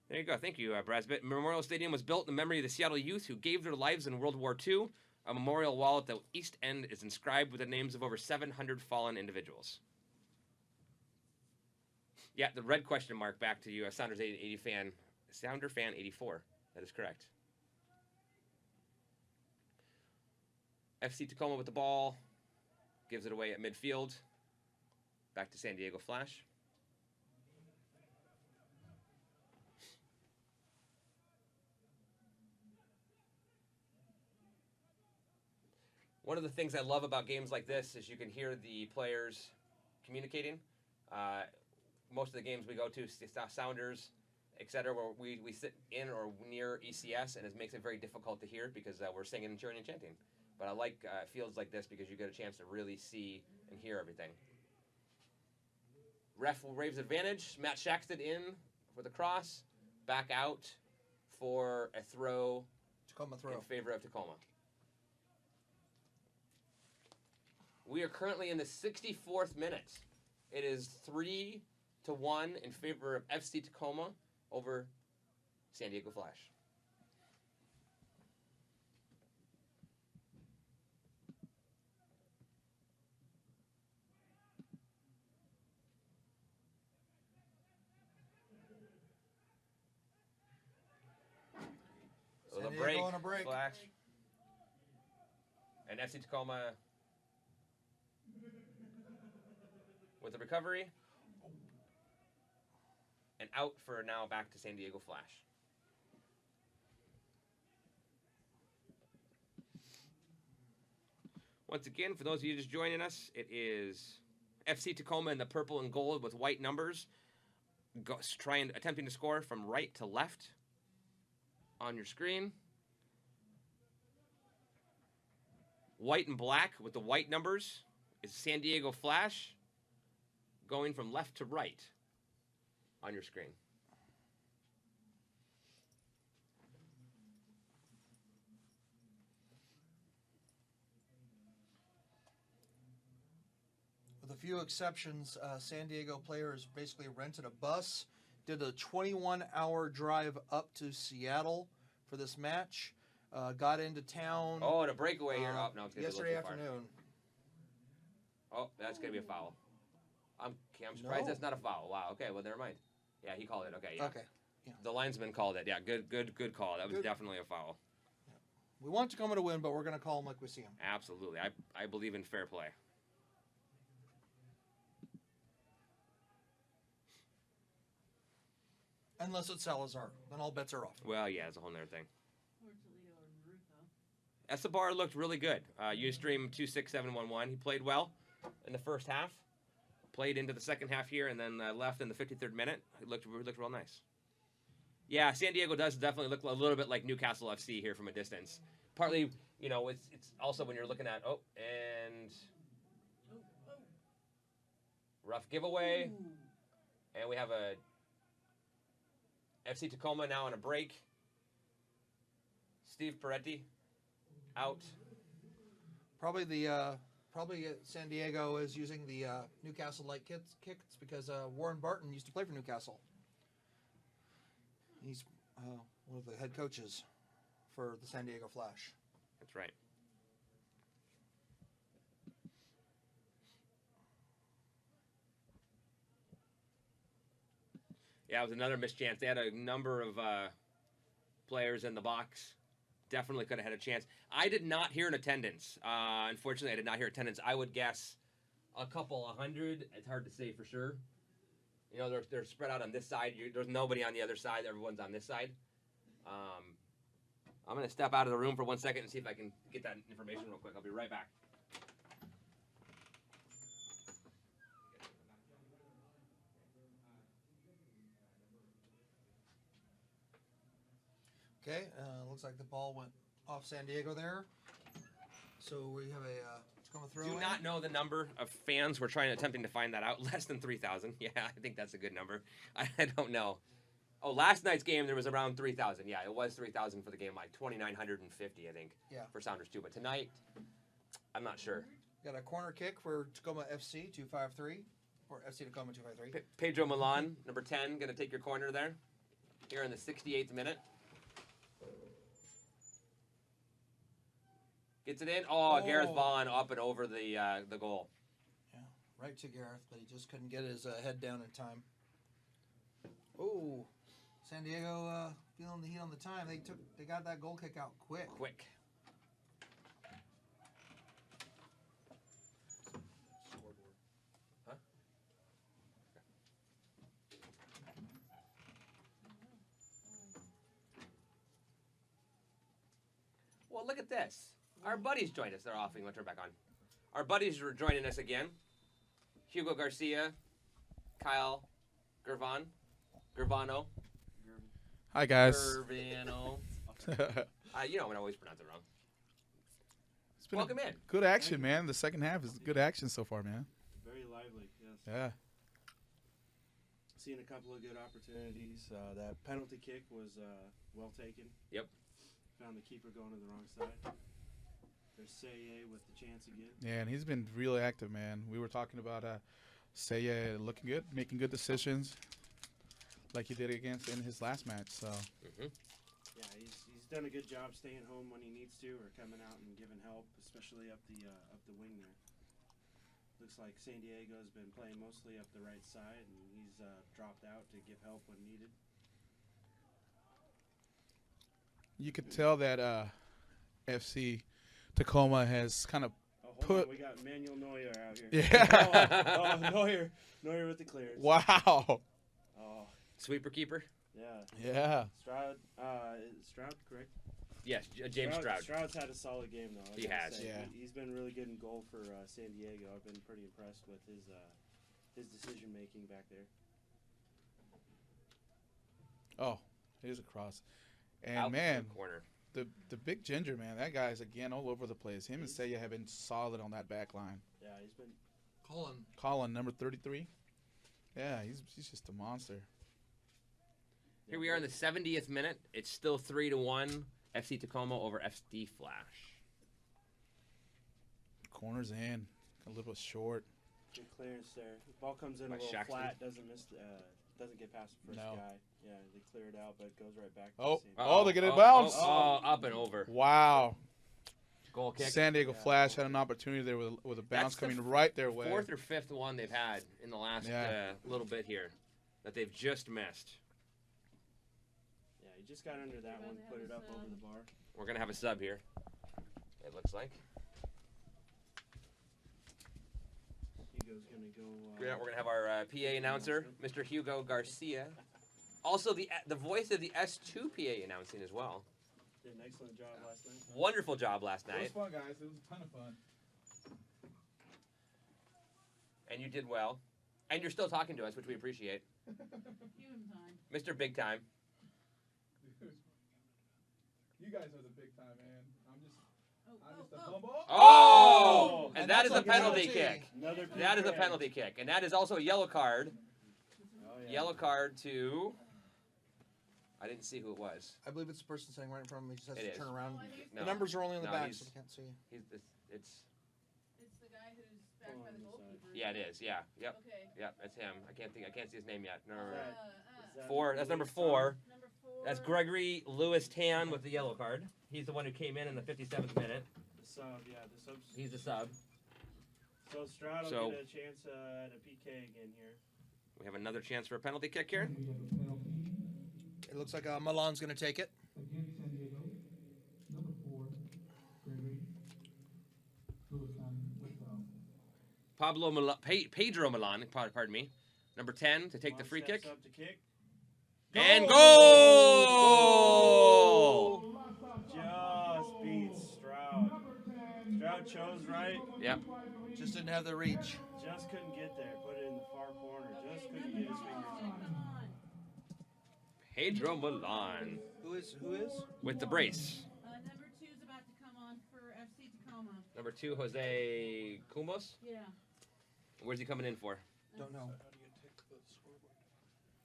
There you go. Thank you, Brasbit. Memorial Stadium was built in memory of the Seattle youth who gave their lives in World War II. A memorial wall at the east end is inscribed with the names of over 700 fallen individuals. Yeah, the red question mark back to you, Sounders 80 fan. Sounder fan 84. That is correct. FC Tacoma with the ball. Gives it away at midfield. Back to San Diego Flash. One of the things I love about games like this is you can hear the players communicating. Most of the games we go to, Sounders, etc., where we sit in or near ECS, and it makes it very difficult to hear because we're singing and cheering and chanting. But I like fields like this because you get a chance to really see and hear everything. Ref will Raves advantage. Matt Shaxted in for the cross. Back out for a throw. Tacoma throw. In favor of Tacoma. We are currently in the 64th minute. It is 3-1 in favor of FC Tacoma over San Diego Flash. So San the Diego on a break. Flash. And FC Tacoma with the recovery. And out for now back to San Diego Flash. Once again, for those of you just joining us, it is FC Tacoma in the purple and gold with white numbers. Attempting to score from right to left on your screen. White and black with the white numbers is San Diego Flash going from left to right on your screen. With a few exceptions, San Diego players basically rented a bus, did a 21-hour drive up to Seattle for this match, got into town. Oh, and a breakaway here. Oh, no, it's gonna yesterday be a little too afternoon. Far. Oh, that's going to be a foul. I'm surprised No. that's not a foul. Wow, okay, well, never mind. Yeah, he called it. Okay, yeah. Okay. Yeah. The linesman called it. Yeah, good call. That was Good. definitely a foul. We want Tacoma to win, but we're going to call them like we see them. Absolutely. I believe in fair play. Unless it's Salazar. Then all bets are off. Well, yeah, it's a whole nother thing. Or Toledo or Maruto. Escobar looked really good. Ustream 26711. He played well in the first half. Played into the second half here and then left in the 53rd minute. It looked real nice. Yeah, San Diego does definitely look a little bit like Newcastle FC here from a distance. Partly, you know, it's also when you're looking at rough giveaway, and we have a FC Tacoma now on a break. Steve Peretti out. Probably San Diego is using the Newcastle light kicks because Warren Barton used to play for Newcastle. He's one of the head coaches for the San Diego Flash. That's right. Yeah, it was another missed chance. They had a number of players in the box. Definitely could have had a chance. I did not hear an attendance. Unfortunately, I did not hear attendance. I would guess a couple 100. It's hard to say for sure. You know, they're spread out on this side. There's nobody on the other side. Everyone's on this side. I'm going to step out of the room for 1 second and see if I can get that information real quick. I'll be right back. Okay, looks like the ball went off San Diego there. So we have a Tacoma throw. Do not know the number of fans. We're attempting to find that out. Less than 3,000. Yeah, I think that's a good number. I don't know. Oh, last night's game there was around 3,000. Yeah, it was 3,000 for the game, like 2,950, I think. Yeah. For Sounders too. But tonight, I'm not sure. Got a corner kick for Tacoma FC 253 or FC Tacoma 253. Pedro Milan, number 10, going to take your corner there. Here in the 68th minute. Gets it in. Oh, Gareth Vaughn up and over the goal. Yeah, right to Gareth, but he just couldn't get his head down in time. Oh, San Diego feeling the heat on the time. They got that goal kick out quick. well, look at this. Our buddies joined us. They're off. Let's turn back on. Our buddies are joining us again. Hugo Garcia, Kyle Gervano. Hi guys. Gervano. You know, I'm gonna always pronounce it wrong. It's been Welcome in. good action, man. The second half is good action so far, man. Very lively, yes. Yeah. Seen a couple of good opportunities. That penalty kick was well taken. Yep. Found the keeper going to the wrong side. There's Seye with the chance again. Yeah, and he's been really active, man. We were talking about Seye looking good, making good decisions, like he did against in his last match. So. Mm-hmm. Yeah, he's done a good job staying home when he needs to, or coming out and giving help, especially up the wing there. Looks like San Diego's been playing mostly up the right side, and he's dropped out to give help when needed. You could tell that FCTacoma has kind of Hold on, we got Manuel Neuer out here. Yeah. Neuer with the clearance. Wow. Oh, Sweeper keeper. yeah. Yeah. Stroud, Stroud, correct? Yes, James Stroud. Stroud's had a solid game though. I He gotta has. say. Yeah. He's been really good in goal for San Diego. I've been pretty impressed with his decision making back there. Oh, here's a cross. And Out man, the corner. the big ginger man, that guy's again all over the place. Him and Seiya have been solid on that back line. Yeah, he's been. Colin. Number 33. Yeah, he's just a monster. Here we are in the 70th minute. It's still 3-1. FCTacoma over FD Flash. Corners in, a little short. Good clearance there. The ball comes in By a little Shaxton. flat. Doesn't get past the first No. guy. Yeah, they clear it out, but it goes right back. To Oh, the same oh, they get it bounce. Oh, up and over. Wow. Goal kick. San Diego Yeah. Flash had an opportunity there with a bounce That's the coming right their way. Fourth or fifth one they've had in the last Yeah. little bit here that they've just missed. Yeah, he just got under that one, put it up over the bar. We're going to have a sub here, it looks like. Hugo's gonna go. We're going to have our PA announcer, Mr. Hugo Garcia. Also, the voice of the S2 PA announcing as well. Did an excellent job last night. Wonderful job last It was night. fun, guys. It was a ton of fun. And you did well. And you're still talking to us, which we appreciate. Give him time. Mr. Big Time. You guys are the big time, man. I'm just a Oh. humble. Oh! And And that is that's a a penalty penalty. kick. Another. That is a big penalty kick. And that is also a yellow card. Oh, yeah. Yellow card to... I didn't see who it was. I believe it's the person sitting right in front of me. He just has It to is. turn around. No. The numbers are only on the No, back, he's- so they can't see. It's It's the guy who's back by the goalkeeper. yeah, it is. Yeah, yep, Okay. yep. It's him. I can't see his name yet. No, Is that- is that 4. That's number Luis 4. Number 4. That's Gregory Lewis Tan with the yellow card. He's the one who came in the 57th minute. The sub, yeah, the subs. He's the sub. So Stroud will So- get a chance at a PK again here. We have another chance for a penalty kick here. We have a penalty It looks like Milan's going to take it. against San Diego. Number 4, Gregory. Lewis with Pedro Milan, pardon me. Number 10 to take the Long free steps kick. Up to kick. And goal! Just beats Stroud. Stroud chose right. Yep. Just didn't have the reach. Just couldn't get there. Put it in the far corner. Just couldn't get his fingers on it. Come on. Pedro Milan Who is? with the brace. Number 2 is about to come on for FCTacoma. Number 2, Jose Kumos. Yeah. Where's he coming in for? Don't know.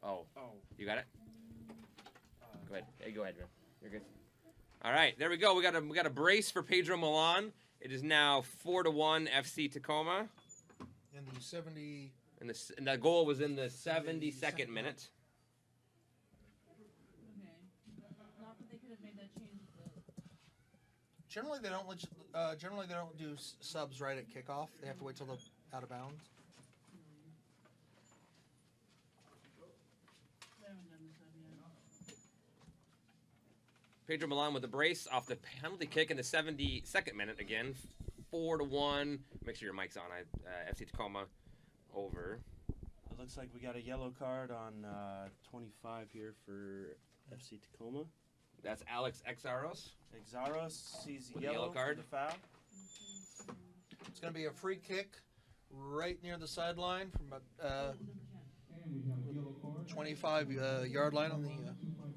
Oh, Oh. you got it? Go ahead. Hey, go ahead, man. You're good. All right, there we go. We got a brace for Pedro Milan. It is now 4-1 FCTacoma. In the 70. And the goal was in the 72nd minute. Okay. Not that they could have made that change. Generally, they don't. Generally, they don't do subs right at kickoff. They have to wait till the out of bounds. They haven't done this yet. Pedro Milan with the brace off the penalty kick in the 72nd minute again. 4-1. Make sure your mic's on. FCTacoma over. It looks like we got a yellow card on 25 here for FC Tacoma. That's Alex Exaros. Exaros sees With the yellow yellow for card. the foul. It's going to be a free kick right near the sideline from about 25-yard line on the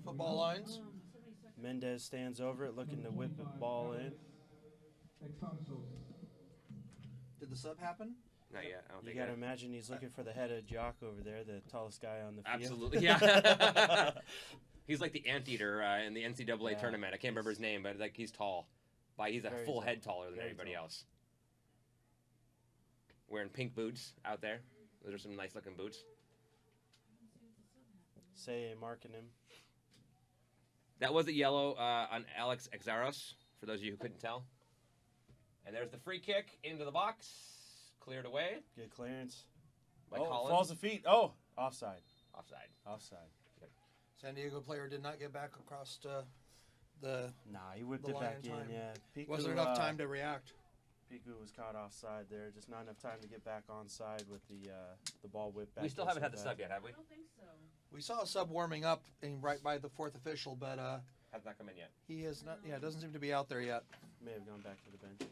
football lines. Mendez stands over it, looking to whip the ball in. Did the sub happen? Not yet. I don't You think got to yet. imagine he's looking for the head of Jock over there, the tallest guy on the field. Absolutely, yeah. He's like the anteater in the NCAA Yeah. tournament. I can't remember his name, but like he's tall. He's a Very full tall. head taller than Very anybody tall. else. Wearing pink boots out there. Those are some nice looking boots. Say marking him. That was a yellow on Alex Exaros, for those of you who couldn't tell. And there's the free kick into the box. Cleared away Good clearance. by Oh, Collins. falls the feet. Oh, offside. Offside. Offside. San Diego player did not get back across the. Nah, he whipped The it line back in in. time. Yeah, Piku, Wasn't enough time to react. Piku was caught offside there. Just not enough time to get back onside with the ball whipped back. We still haven't had the sub yet, have we? I don't think so. We saw a sub warming up right by the fourth official, but Has not come in yet. he is not. Yeah, doesn't seem to be out there yet. May have gone back to the bench.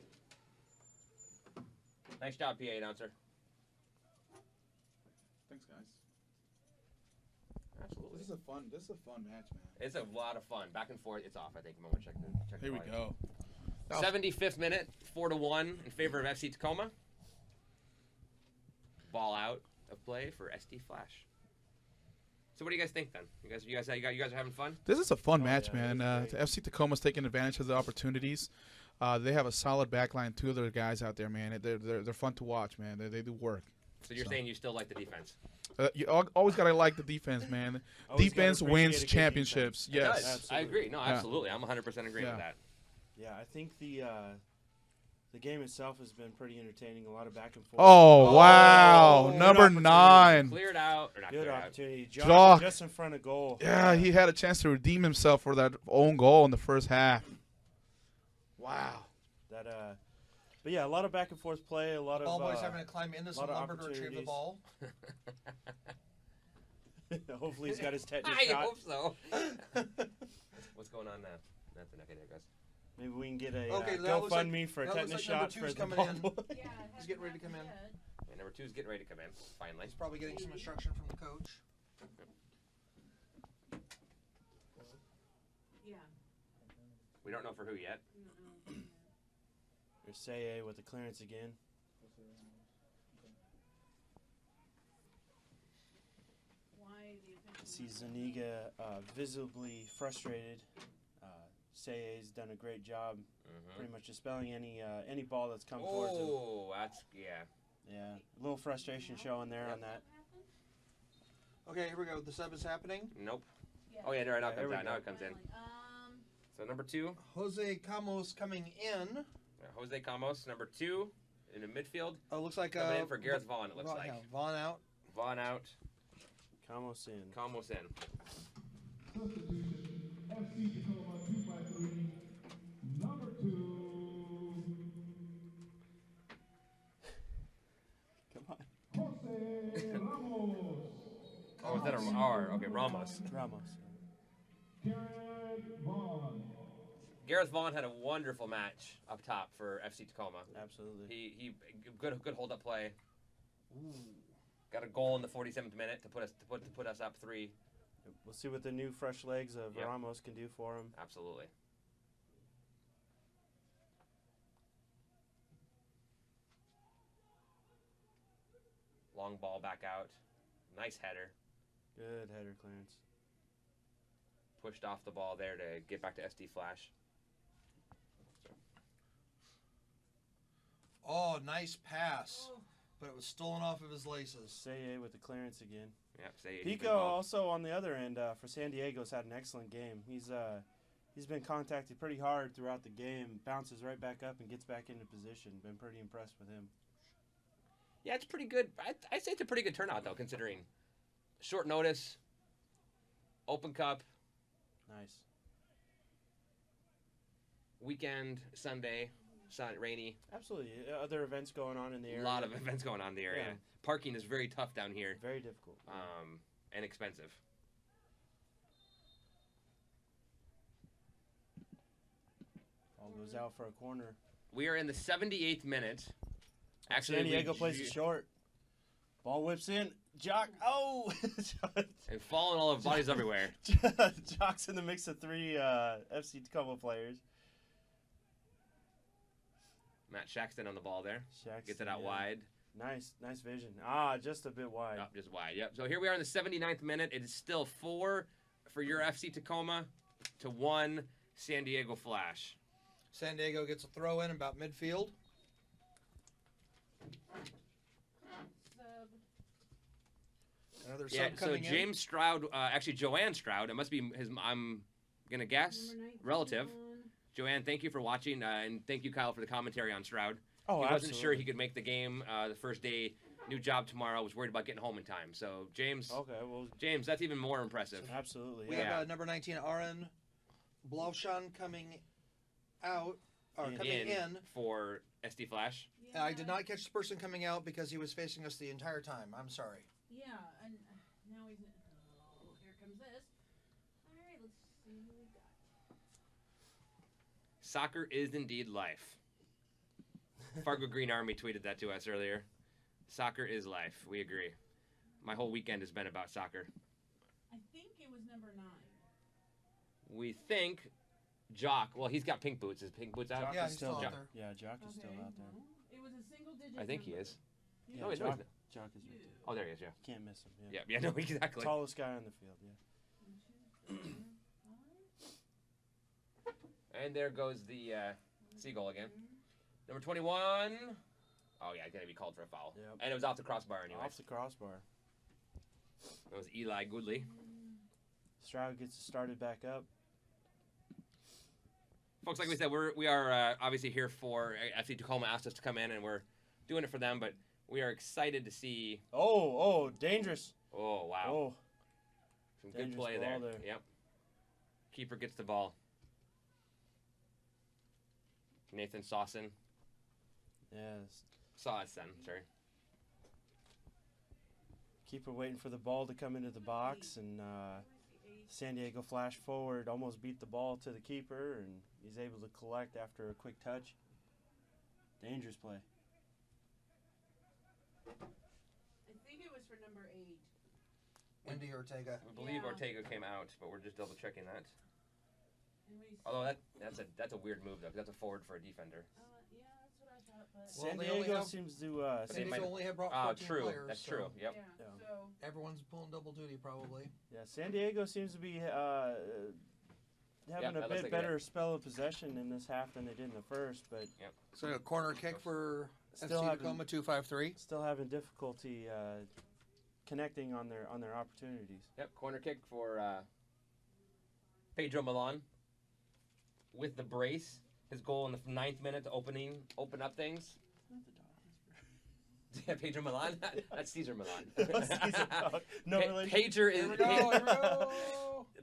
Nice job, PA announcer. Thanks, guys. Absolutely. This is a fun match, man. It's a lot of fun. Back and forth. It's off, I think. I'm going to check the Here we volume. go. 75th minute, 4-1 in favor of FCTacoma. Ball out of play for SD Flash. So what do you guys think then? You guys are having fun? This is a fun Oh, match, yeah, man. this is FC Tacoma's taking advantage of the opportunities. They have a solid back line. Two of their guys out there, man. They're fun to watch, man. They do work. So you're saying you still like the defense? You always gotta like the defense, man. Always Defense gotta wins appreciate a good championships. It Yes. does. I Absolutely. agree. No, Yeah. absolutely. I'm 100% agreeing Yeah. with that. Yeah, I think the game itself has been pretty entertaining. A lot of back and forth. Oh, wow. Good Number opportunity. 9. Cleared out. Or not Good cleared out. opportunity. Jock. Jock just in front of goal. Yeah, he had a chance to redeem himself for that own goal in the first half. Wow. That but yeah, a lot of back and forth play. A lot Ball of boys having to climb into some lot of lumber to retrieve the opportunities. ball. hopefully he's got his tetanus I shot. hope so. What's going on now? Nothing. Okay, there it goes. Maybe we can get a Okay, that looks like- GoFundMe for a that looks tetanus like number shot for two's the coming ball in. boy. Yeah, it He's getting ready to come in. yet. And number 2's getting ready to come in. Finally. He's probably getting some instruction from the coach. Yeah. We don't know for who yet. There's Saye with the clearance again. Why the official See not- Zuniga visibly frustrated. Saye's done a great job, pretty much dispelling any ball that's come towards him. Oh, that's yeah. Yeah, a little frustration showing there on that. Okay, here we go. The sub is happening. Nope. Yeah. Oh yeah, there now it There comes we out. Now go. it comes in. Finally. So number 2, Jose Camos coming in. Jose Camos. Number 2 in the midfield. Oh, looks like Coming in for Gareth Vaughn. It looks like Yeah, Vaughn out. Vaughn out. Camos in. Camos in. Substitution. FC Tacoma 253. Number 2. Come on. Jose Ramos. Oh, is that a R? Okay, Ramos. Ramos. Garrett Vaughn. Gareth Vaughn had a wonderful match up top for FC Tacoma. Absolutely. He good hold up play. Got a goal in the 47th minute to put us up 3. We'll see what the new fresh legs of Yep. Ramos can do for him. Absolutely. Long ball back out. Nice header. Good header clearance. Pushed off the ball there to get back to SD Flash. Oh, nice pass. But it was stolen off of his laces. Saye with the clearance again. Yep. Say Pico also on the other end for San Diego's had an excellent game. He's been contacted pretty hard throughout the game, bounces right back up and gets back into position. Been pretty impressed with him. Yeah, it's pretty good. I'd say it's a pretty good turnout though, considering short notice, Open Cup, Nice. weekend, Sunday, rainy. Absolutely. Other events going on in the A area. lot of events going on in the area. Yeah. Parking is very tough down here, Very difficult. and expensive. Ball goes out for a corner. We are in the 78th minute. San Diego plays it it short. Ball whips in. Jock. Oh! and falling all of bodies everywhere. Jock's in the mix of 3 FCTacoma players. Matt Shaxton on the ball there. Gets it Shaxton, out yeah. wide. Nice vision. Just a bit wide. Oh, just wide. Yep. So here we are in the 79th minute. It is still 4 for your FCTacoma to 1 San Diego Flash. San Diego gets a throw in about midfield. Sub. Another Yeah. sub So coming in. James Stroud, actually Joanne Stroud. It must be his. I'm gonna guess Number 19 relative. on. Joanne, thank you for watching, and thank you, Kyle, for the commentary on Stroud. Oh, He wasn't sure absolutely. he could make the game the first day. New job tomorrow. Was worried about getting home in time. So James, Okay, well, James, that's even more impressive. absolutely. We Yeah. have number 19, Aaron Blaushan coming out, or coming in. For SD Flash. Yeah, I did not catch the person coming out because he was facing us the entire time. I'm sorry. Yeah, and now he's. Oh, here comes this. All right, let's see who we got. Soccer is indeed life. Fargo Green Army tweeted that to us earlier. Soccer is life. We agree. My whole weekend has been about soccer. I think it was number 9. We think Jock. Well, he's got pink boots. Is pink boots out? Jock Yeah, is he's still still out out there. Yeah, Jock is still out there. well, it was a single digit. I think he number. is. You Yeah, No, he's know, not. Jock is right there. Oh, there he is. Yeah. Can't miss him. Yeah. Yeah. No, exactly. Tallest guy on the field. Yeah. 1, 2, 3, 4, 5. And there goes the seagull again. Number 21. Oh yeah, gonna be called for a foul. Yep. And it was off the crossbar anyway. Off the crossbar. That was Eli Goodley. Stroud gets it started back up. Folks, like we said, we are obviously here for FCTacoma asked us to come in, and we're doing it for them. But we are excited to see. Oh, dangerous. Oh wow, Oh, some good dangerous play ball there. there. Yep. Keeper gets the ball. Nathan Sawson. yes. Sawson, sorry. Keeper waiting for the ball to come into the box, and San Diego Flash forward almost beat the ball to the keeper, and he's able to collect after a quick touch. Dangerous play. I think it was for number 8. Wendy Ortega. We believe Yeah. Ortega came out, but we're just double checking that. And we Although that's a weird move though, 'cause that's a forward for a defender. yeah, that's what I thought, but. Well, San they only Diego have- seems to. But they San might- Diego only had brought Ah, 14 true. players. That's so true. Yep. Yeah, Yeah. so. Everyone's pulling double duty probably. Yeah, San Diego seems to be having that a looks bit like better spell of possession in this half than they did in the first, but So a corner kick for Still FC having- Tacoma 253. still having difficulty connecting on their opportunities. Yep. Corner kick for Pedro Milan with the brace. His goal in the 9th minute to open up things. Yeah, Pedro Milan. That's Caesar Milan. No relation. Pager is Here we go.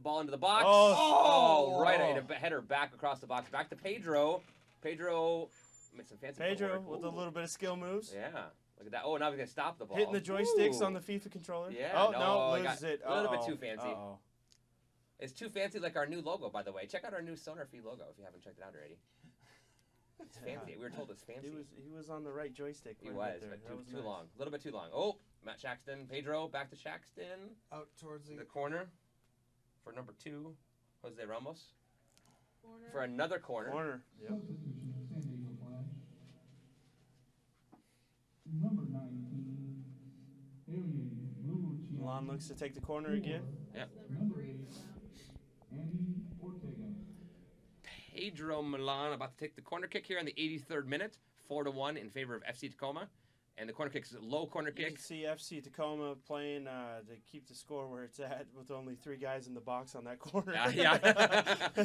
ball into the box. Oh. Right, a header back across the box, back to Pedro. Pedro made some fancy Pedro footwork. with a Ooh. little bit of skill moves. Yeah, look at that. Oh, now he's gonna stop the ball. Hitting the joysticks Ooh. on the FIFA controller. Yeah, Oh, no, no, I loses got it. a little bit Uh-oh. too fancy. Uh-oh. It's too fancy, like our new logo, by the way. Check out our new Sonar Feed logo if you haven't checked it out already. It's Yeah. fancy. We were told it's fancy. He was on the right joystick. He quite a was, bit there. but That was too nice. long. A little bit too long. Oh, Matt Shaxton. Pedro back to Shaxton. Out towards The the corner for number 2, Jose Ramos. Corner. For another corner. Corner. Yep. Substitution of San Diego Flash. Number 19, Alien Blue Milan looks to take the corner again. Yep. Number 3 for them. Andy Ortega. Pedro Milan about to take the corner kick here in the 83rd minute. 4-1 in favor of FCTacoma. And the corner kick is a low corner You can kick. see FC Tacoma playing to keep the score where it's at with only 3 guys in the box on that corner. Yeah.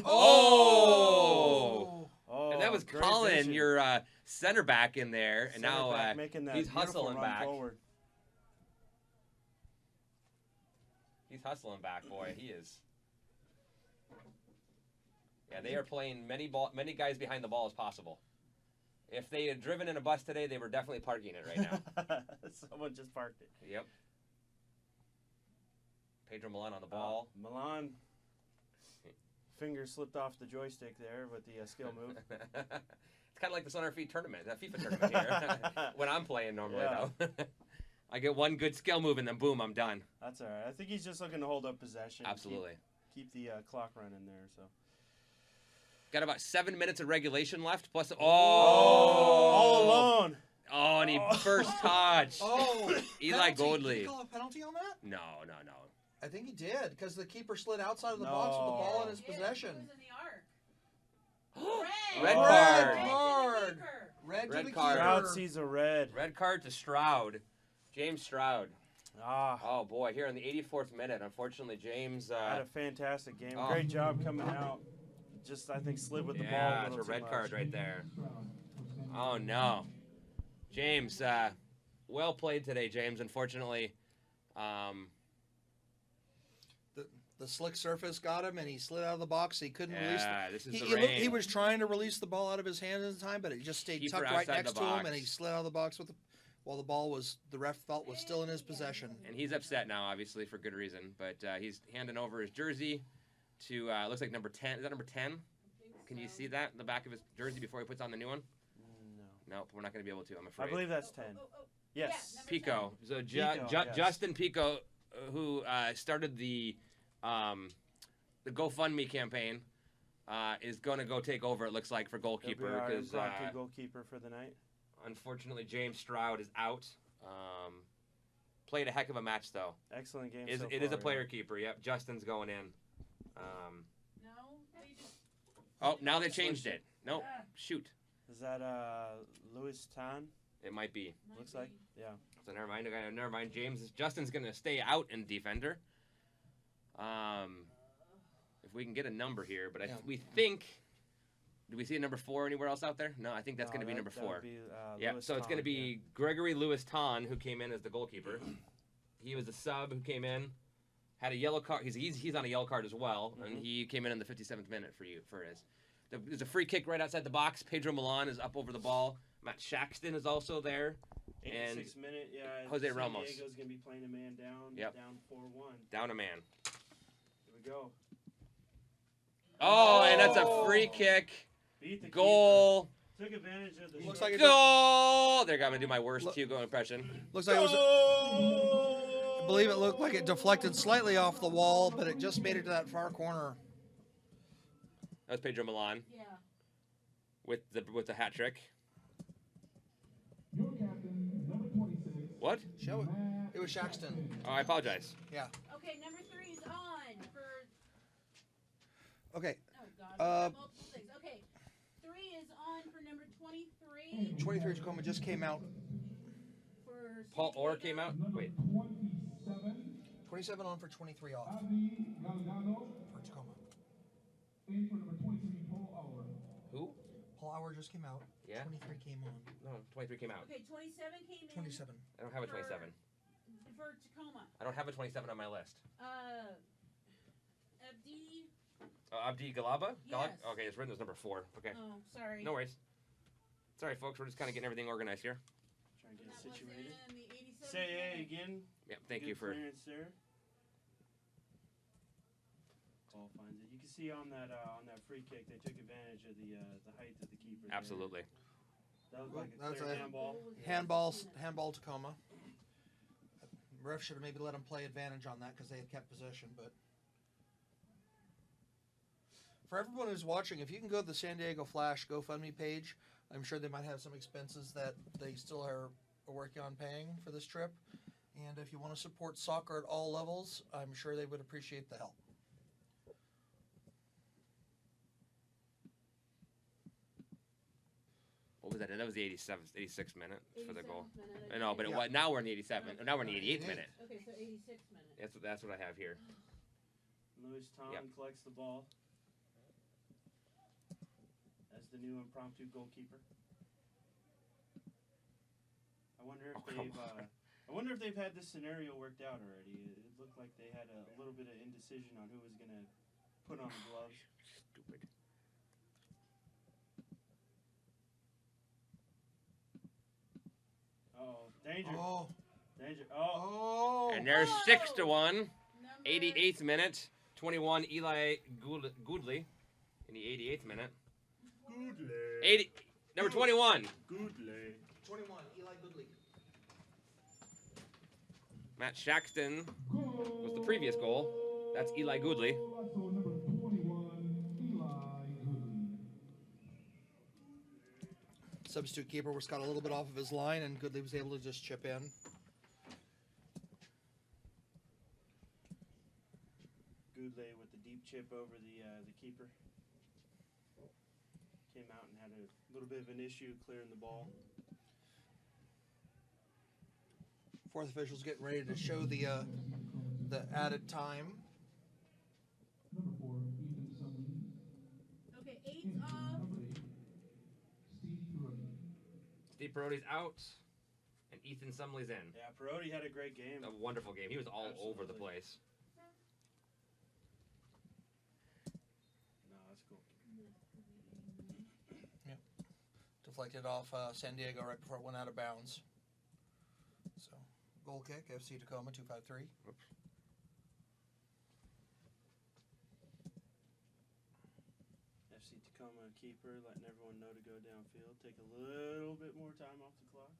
Oh! Oh, And that was great Colin, vision. your center back in there. And Center now back making that he's beautiful hustling run back. forward. He's hustling back, boy. He is. Yeah, they are playing many guys behind the ball as possible. If they had driven in a bus today, they were definitely parking it right now. Someone just parked it. Yep. Pedro Milan on the ball. Milan finger slipped off the joystick there with the skill move. It's kind of like the Son on Our Feet tournament, that FIFA tournament here. When I'm playing normally, Yeah. though. I get one good skill move, and then boom, I'm done. That's all right. I think he's just looking to hold up possession. Absolutely. Keep the clock running there. So. Got about 7 minutes of regulation left, plus... All alone. Oh, and he first touch. Oh, Eli penalty. Did Goldley. he call a penalty on that? No. I think he did, because the keeper slid outside of the box with the ball in his possession. It was in the arc. Red Red card. card. Keeper. Red to Red the card. Stroud keeper. sees a red. Red card to Stroud. James Stroud. Ah, Oh, boy, here in the 84th minute. Unfortunately, James... had a fantastic game. oh. Great job coming out. Just, I think, slid with the ball. yeah, A it's a little too red much. card right there. Oh, no. James, well played today, James. Unfortunately, The slick surface got him, and he slid out of the box. He couldn't release. this is He, the he, rain. looked, he was trying to release the ball out of his hand at the time, but it just stayed Keeper tucked right outside next the to him, box. and he slid out of the box with while the ball was the ref felt was still in his possession. And he's upset now, obviously, for good reason. But he's handing over his jersey to, looks like number 10. Is that number 10? Can you see that in the back of his jersey before he puts on the new one? No. Nope, we're not going to be able to, I'm afraid. I believe that's 10. Yes. Yeah, Pico. So Pico, yes. Justin Pico, who started the GoFundMe campaign, is going to go take over, it looks like, for He'll be goalkeeper. our Because impromptu goalkeeper for the night. unfortunately, James Stroud is out. Played a heck of a match, though. Excellent game It so is a far, player keeper. Yep, Justin's going in. No, they just. Oh, now they changed it. Nope. Shoot. Is that Louis Tan? It might be. Looks like. Yeah. So never mind. Never mind. Justin's going to stay out in defender. If we can get a number here, but we think. Do we see a number 4 anywhere else out there? No, I think that's going to be number 4. Yeah, so it's going to be Gregory Lewis Ton, who came in as the goalkeeper. He was a sub who came in, had a yellow card. He's on a yellow card as well, and he came in the 57th minute for his. There's a free kick right outside the box. Pedro Milan is up over the ball. Matt Shaxton is also there. 86 minute, yeah. Jose San Ramos. Diego's going to be playing a man down. Yep. Down 4-1. Down a man. Here we go. Oh, and that's a free kick. Beat the Goal. keeper. Took advantage of the Looks short- like Goal. They're going to do my worst Hugo impression. Looks like it was. I believe it looked like it deflected slightly off the wall, but it just made it to that far corner. That was Pedro Milan Yeah. with the hat trick. Your captain, number 26. What? Show it. It was Shaxton. Oh, I apologize. Yeah. Okay, number 3 is on for. Okay. Oh God. we have multiple things. Okay, 3 is on for number 23. 23 Tacoma just came out. For Paul San Orr Diego. came out. Number Wait. 27. 27 on for 23 off Adi Galgado. for Tacoma. In for number 23, Paul Auer. Who? Paul Hour just came out. Yeah. 23 came on. No, 23 came out. Okay, 27 came in 27. I don't have a 27. for Tacoma. I don't have a 27 on my list. Abdi. Abdi Galaba? Yes. Okay, it's written as number 4. Okay. Oh, sorry. No worries. Sorry, folks. We're just kind of getting everything organized here. Trying to And get that it was situated. in the 87th Say hey minute. again. Yeah, thank Good you for. clearance there. Ball finds it. You can see on that free kick, they took advantage of the height of the keeper. there. Absolutely. That was like a That's clear a- handball. Handball Tacoma. Ref should have maybe let him play advantage on that because they had kept possession. But for everyone who's watching, if you can go to the San Diego Flash GoFundMe page, I'm sure they might have some expenses that they still are working on paying for this trip. And if you want to support soccer at all levels, I'm sure they would appreciate the help. What was that? That was the 86th minute for the goal. 87th minute, I know, but Yeah. now we're in the 87th. Now we're in the 88th minute. Okay, so 86 minutes. That's what I have here. Louis Tom Yep. collects the ball as the new impromptu goalkeeper. I wonder if Oh, come they've on. I wonder if they've had this scenario worked out already. It looked like they had a little bit of indecision on who was going to put on the gloves. Stupid. Uh-oh, danger, Oh, danger. oh! And there's 6-1. Number 88th minute. 21, Eli Goodley in the 88th minute. Goodley. 80, number 21, Goodley. 21, Eli Goodley. Matt Shaxton was the previous goal. That's Eli Goodley. So number 21, Eli Goodley. Substitute keeper was got a little bit off of his line, and Goodley was able to just chip in. Goodley with the deep chip over the keeper. Came out and had a little bit of an issue clearing the ball. Fourth official's getting ready to show the added time. Number 4, Ethan Summey. Okay, 8's off. Number 8, Steve Perotti. Steve Peroty's out, and Ethan Sumley's in. Yeah, Perotti had a great game. A wonderful game. He was all over the Absolutely. place. No, that's cool. Deflected off San Diego right before it went out of bounds. So, goal kick, FCTacoma 253. FCTacoma keeper letting everyone know to go downfield. Take a little bit more time off the clock.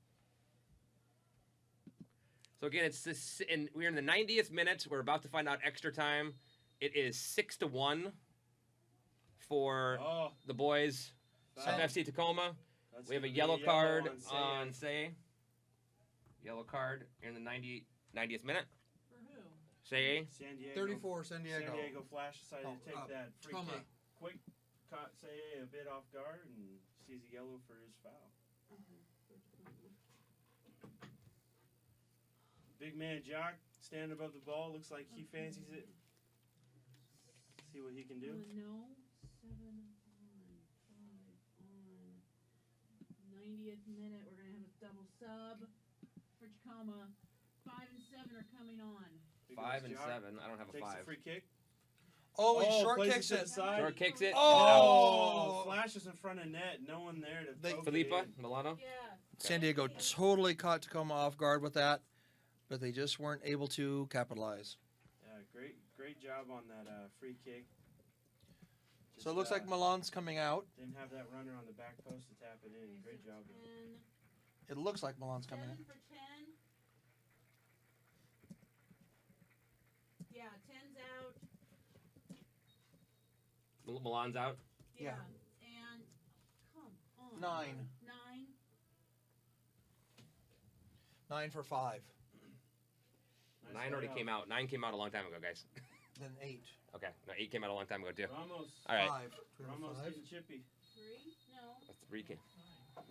So again, it's this, and we're in the 90th minute. We're about to find out extra time. It is 6-1 for Oh, the boys of foul. FCTacoma. That's We have a gonna be yellow card on on Say. Yellow card in the 90th minute. For who? Say. San Diego. 34, San Diego. San Diego Flash decided Oh, to take that free Tacoma. kick. Quick, caught Say a bit off guard and sees a yellow for his foul. Big man Jock standing above the ball. Looks like he fancies it. See what he can do. No. 7-1. 5 on 90th minute. We're gonna have a double sub for Tacoma. 5 and 7 are coming on. Here 5 goes and Jock. 7. I don't have a Takes 5. the free kick. Oh, he short plays kicks to the it. side. Short kicks it. Oh! Flashes in front of net. No one there to They- poke Felipa it in. Milano. Yeah. San Diego totally caught Tacoma off guard with that, but they just weren't able to capitalize. Yeah, great job on that free kick. So it looks like Milan's coming out. Didn't have that runner on the back post to tap it in. Great job. 10. It looks like Milan's coming 7 in. for 10. Yeah, 10's out. Milan's out. Yeah. And come on. 9. 9. 9 for 5. Nice 9 already layout. came out. 9 came out a long time ago, guys. Then 8. Okay. No, 8 came out a long time ago, too. Ramos. All right. 5. Do we have a Ramos 5? getting chippy. 3? No. That's 3 came.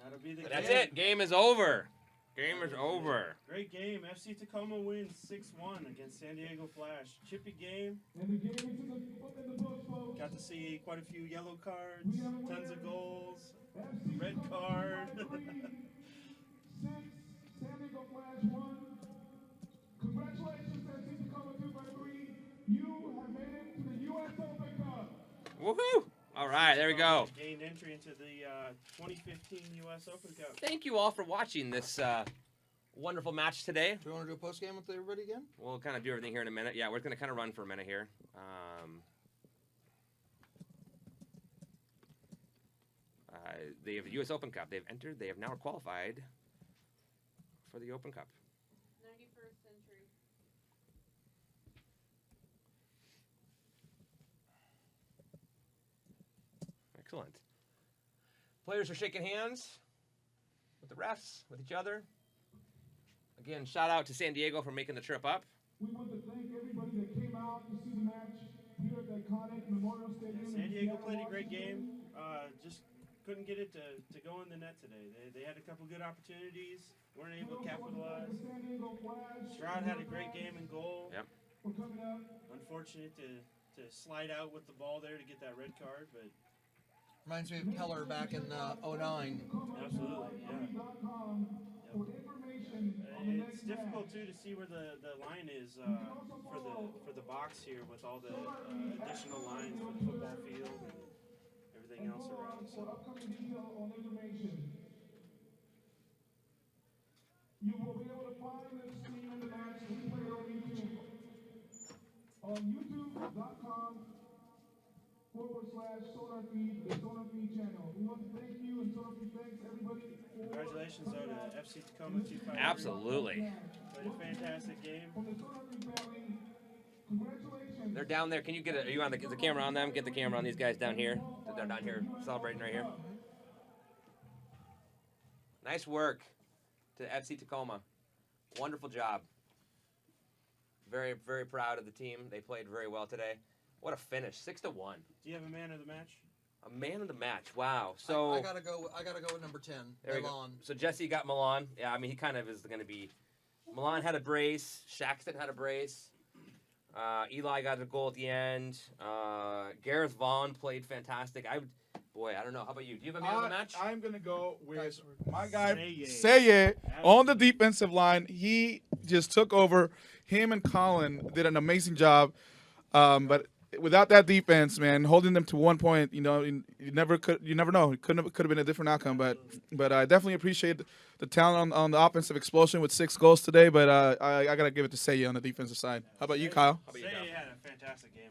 That'll be the That's game. it. Game is over. Game is over. Great game. FCTacoma wins 6-1 against San Diego Flash. Chippy game. And the game is in the books, folks. Got to see quite a few yellow cards, We have a winner. tons of goals. FC Red Tacoma card. 3, 6, San Diego Flash 1. Congratulations, FC Tacoma 2-3. You have made it to the U.S. Open Cup. Woohoo! All right, there we go. Gained entry into the 2015 U.S. Open Cup. Thank you all for watching this wonderful match today. Do we want to do a post game with everybody again? We'll kind of do everything here in a minute. Yeah, we're going to kind of run for a minute here. They have the U.S. Open Cup. They've entered. They have now qualified for the Open Cup. 91st century. Excellent. Players are shaking hands with the refs, with each other. Again, shout out to San Diego for making the trip up. We want to thank everybody that came out to see the match here at the iconic Memorial Stadium. San in Diego Seattle, played a great Washington. game. Just couldn't get it to go in the net today. They had a couple good opportunities, weren't able to capitalize. San Diego Flash Stroud had a great game in goal. Yep. for coming out. Unfortunate to slide out with the ball there to get that red card, but Reminds me of Keller back in 09. absolutely, yeah. For information on the It's next difficult match. too to see where the line is for the box here with all the additional lines for the football field and everything else around. For So upcoming detail on information. You will be able to find this stream in the match replay on YouTube. on youtube.com/Sonar Feed, the Sonar Feed channel. We want to thank you, and Sonar Feed thanks everybody for Congratulations though to FCTacoma 253. Absolutely. Played a fantastic game. from the Sonar Feed family. Congratulations. They're down there. Can you get it? Are you on the camera on them? Get the camera on these guys down here. They're down here celebrating right here. Nice work to FCTacoma. Wonderful job. Very, very proud of the team. They played very well today. What a finish, 6-1. Do you have a man of the match? A man of the match. Wow. So I gotta go with number 10. there we go. Milan. So Jesse got Milan. Yeah, I mean he kind of is going to be. Milan had a brace. Shaxton had a brace. Eli got a goal at the end. Gareth Vaughn played fantastic. I don't know. How about you? Do you have a man of the match? I'm gonna go with my guy Seye. Seye on the defensive line. He just took over. Him and Colin did an amazing job. But without that defense, man, holding them to 1 point, you never know. It could have been a different outcome. But I definitely appreciate the talent on the offensive explosion with 6 goals today. But I gotta give it to Seye on the defensive side. How about you, Kyle? How about you, Seye Dom? had a fantastic game.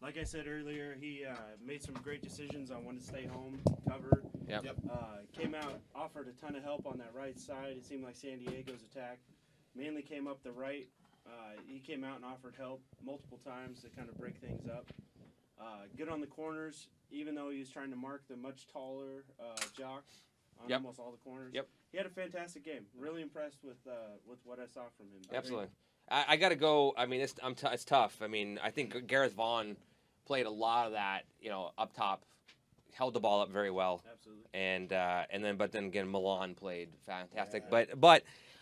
Like I said earlier, he made some great decisions on when to stay home, cover. Yep. Came out, offered a ton of help on that right side. It seemed like San Diego's attack mainly came up the right. He came out and offered help multiple times to kind of break things up. Good on the corners, even though he was trying to mark the much taller Jock on Yep. almost all the corners. Yep. He had a fantastic game. Really impressed with what I saw from him. Absolutely. I got to go. I mean, it's tough. I mean, I think Gareth Vaughn played a lot of that, up top, held the ball up very well. Absolutely. But then again, Milan played fantastic. But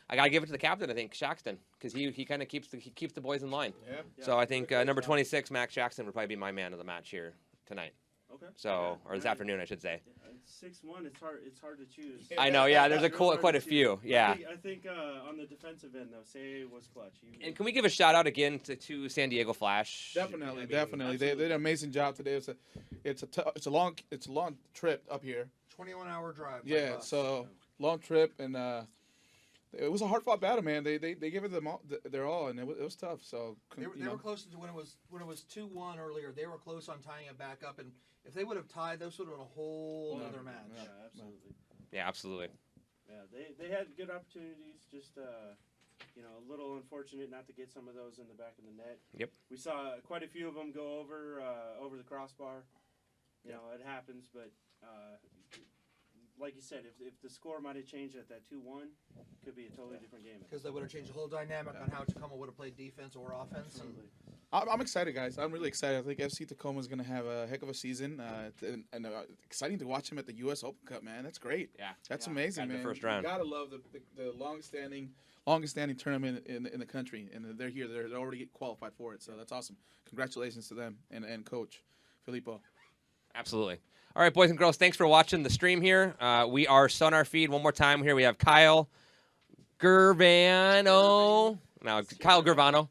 I got to give it to the captain, I think, Shaxton, because he kind of keeps the boys in line. Yeah. So I think number 26, Max Jackson, would probably be my man of the match here tonight. Okay. So, or this afternoon, I should say. 6-1. It's hard to choose. I know, yeah. There's Real hard quite to a few, choose. yeah. I think on the defensive end though, Seye was clutch. And can we give a shout out again to San Diego Flash? Definitely, I mean, definitely. They did an amazing job today. It's a long trip up here. 21-hour drive. by Yeah, bus. so long trip, and it was a hard-fought battle, man. They gave it their all, and it was tough. So They were close to when it was 2-1 earlier. They were close on tying it back up, and if they would have tied, this would have been a whole other match. Yeah, absolutely. Yeah, absolutely. Yeah, they had good opportunities. Just a little unfortunate not to get some of those in the back of the net. Yep. We saw quite a few of them go over the crossbar. You know, it happens, but like you said, if the score might have changed at that 2-1, could be a totally different game. Because they would have changed the whole dynamic on how Tacoma would have played defense or offense. And Absolutely. I'm excited, guys. I'm really excited. I think FC Tacoma is going to have a heck of a season, and exciting to watch him at the U.S. Open Cup, man. That's great. Yeah. That's Yeah. amazing, Got in man. the first round. You gotta love the longest standing tournament in the country, and they're here. They're already qualified for it, so that's awesome. Congratulations to them and Coach Filippo. Absolutely. All right, boys and girls, thanks for watching the stream here. We are Sonar Feed. One more time here. We have Kyle Gervano. Now, Kyle Gervano.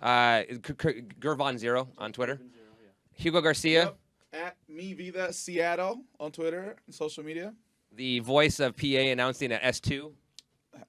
Gervon0 on Twitter. 7-0, yeah. Hugo Garcia, At Me Vida Seattle on Twitter and social media. the voice of PA announcing at S2.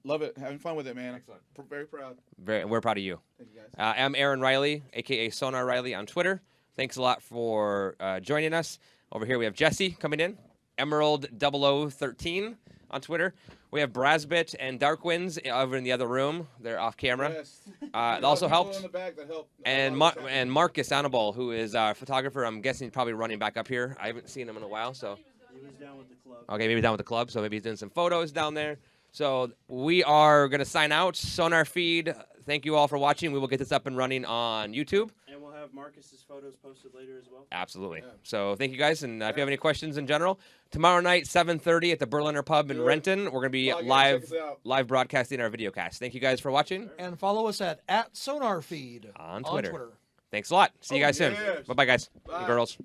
Love it. Having fun with it, man. Excellent. Very proud. We're proud of you. Thank you, guys. I'm Aaron Riley, a.k.a. Sonar Riley on Twitter. Thanks a lot for joining us. Over here we have Jesse coming in, Emerald 0013 on Twitter. We have Brasbit and Darkwinds over in the other room. They're off camera. Yes. That also People helped. in the back that helped. And and Marcus Anibal, who is a photographer. I'm guessing he's probably running back up here. I haven't seen him in a while, so He was down with the club. okay, maybe down with the club. So maybe he's doing some photos down there. So we are gonna sign out. Sonar Feed. Thank you all for watching. We will get this up and running on YouTube. And we'll have Marcus's photos posted later as well. Absolutely. Yeah. So thank you guys, and if you have any questions in general, tomorrow night 7:30 at the Berliner Pub in Do it. Renton, we're gonna be Log in, live check us out. live broadcasting our video cast. Thank you guys for watching and follow us at Sonar Feed on Twitter. on Twitter. Thanks a lot. See you Oh, guys soon. yes. Bye bye, guys Bye. and girls.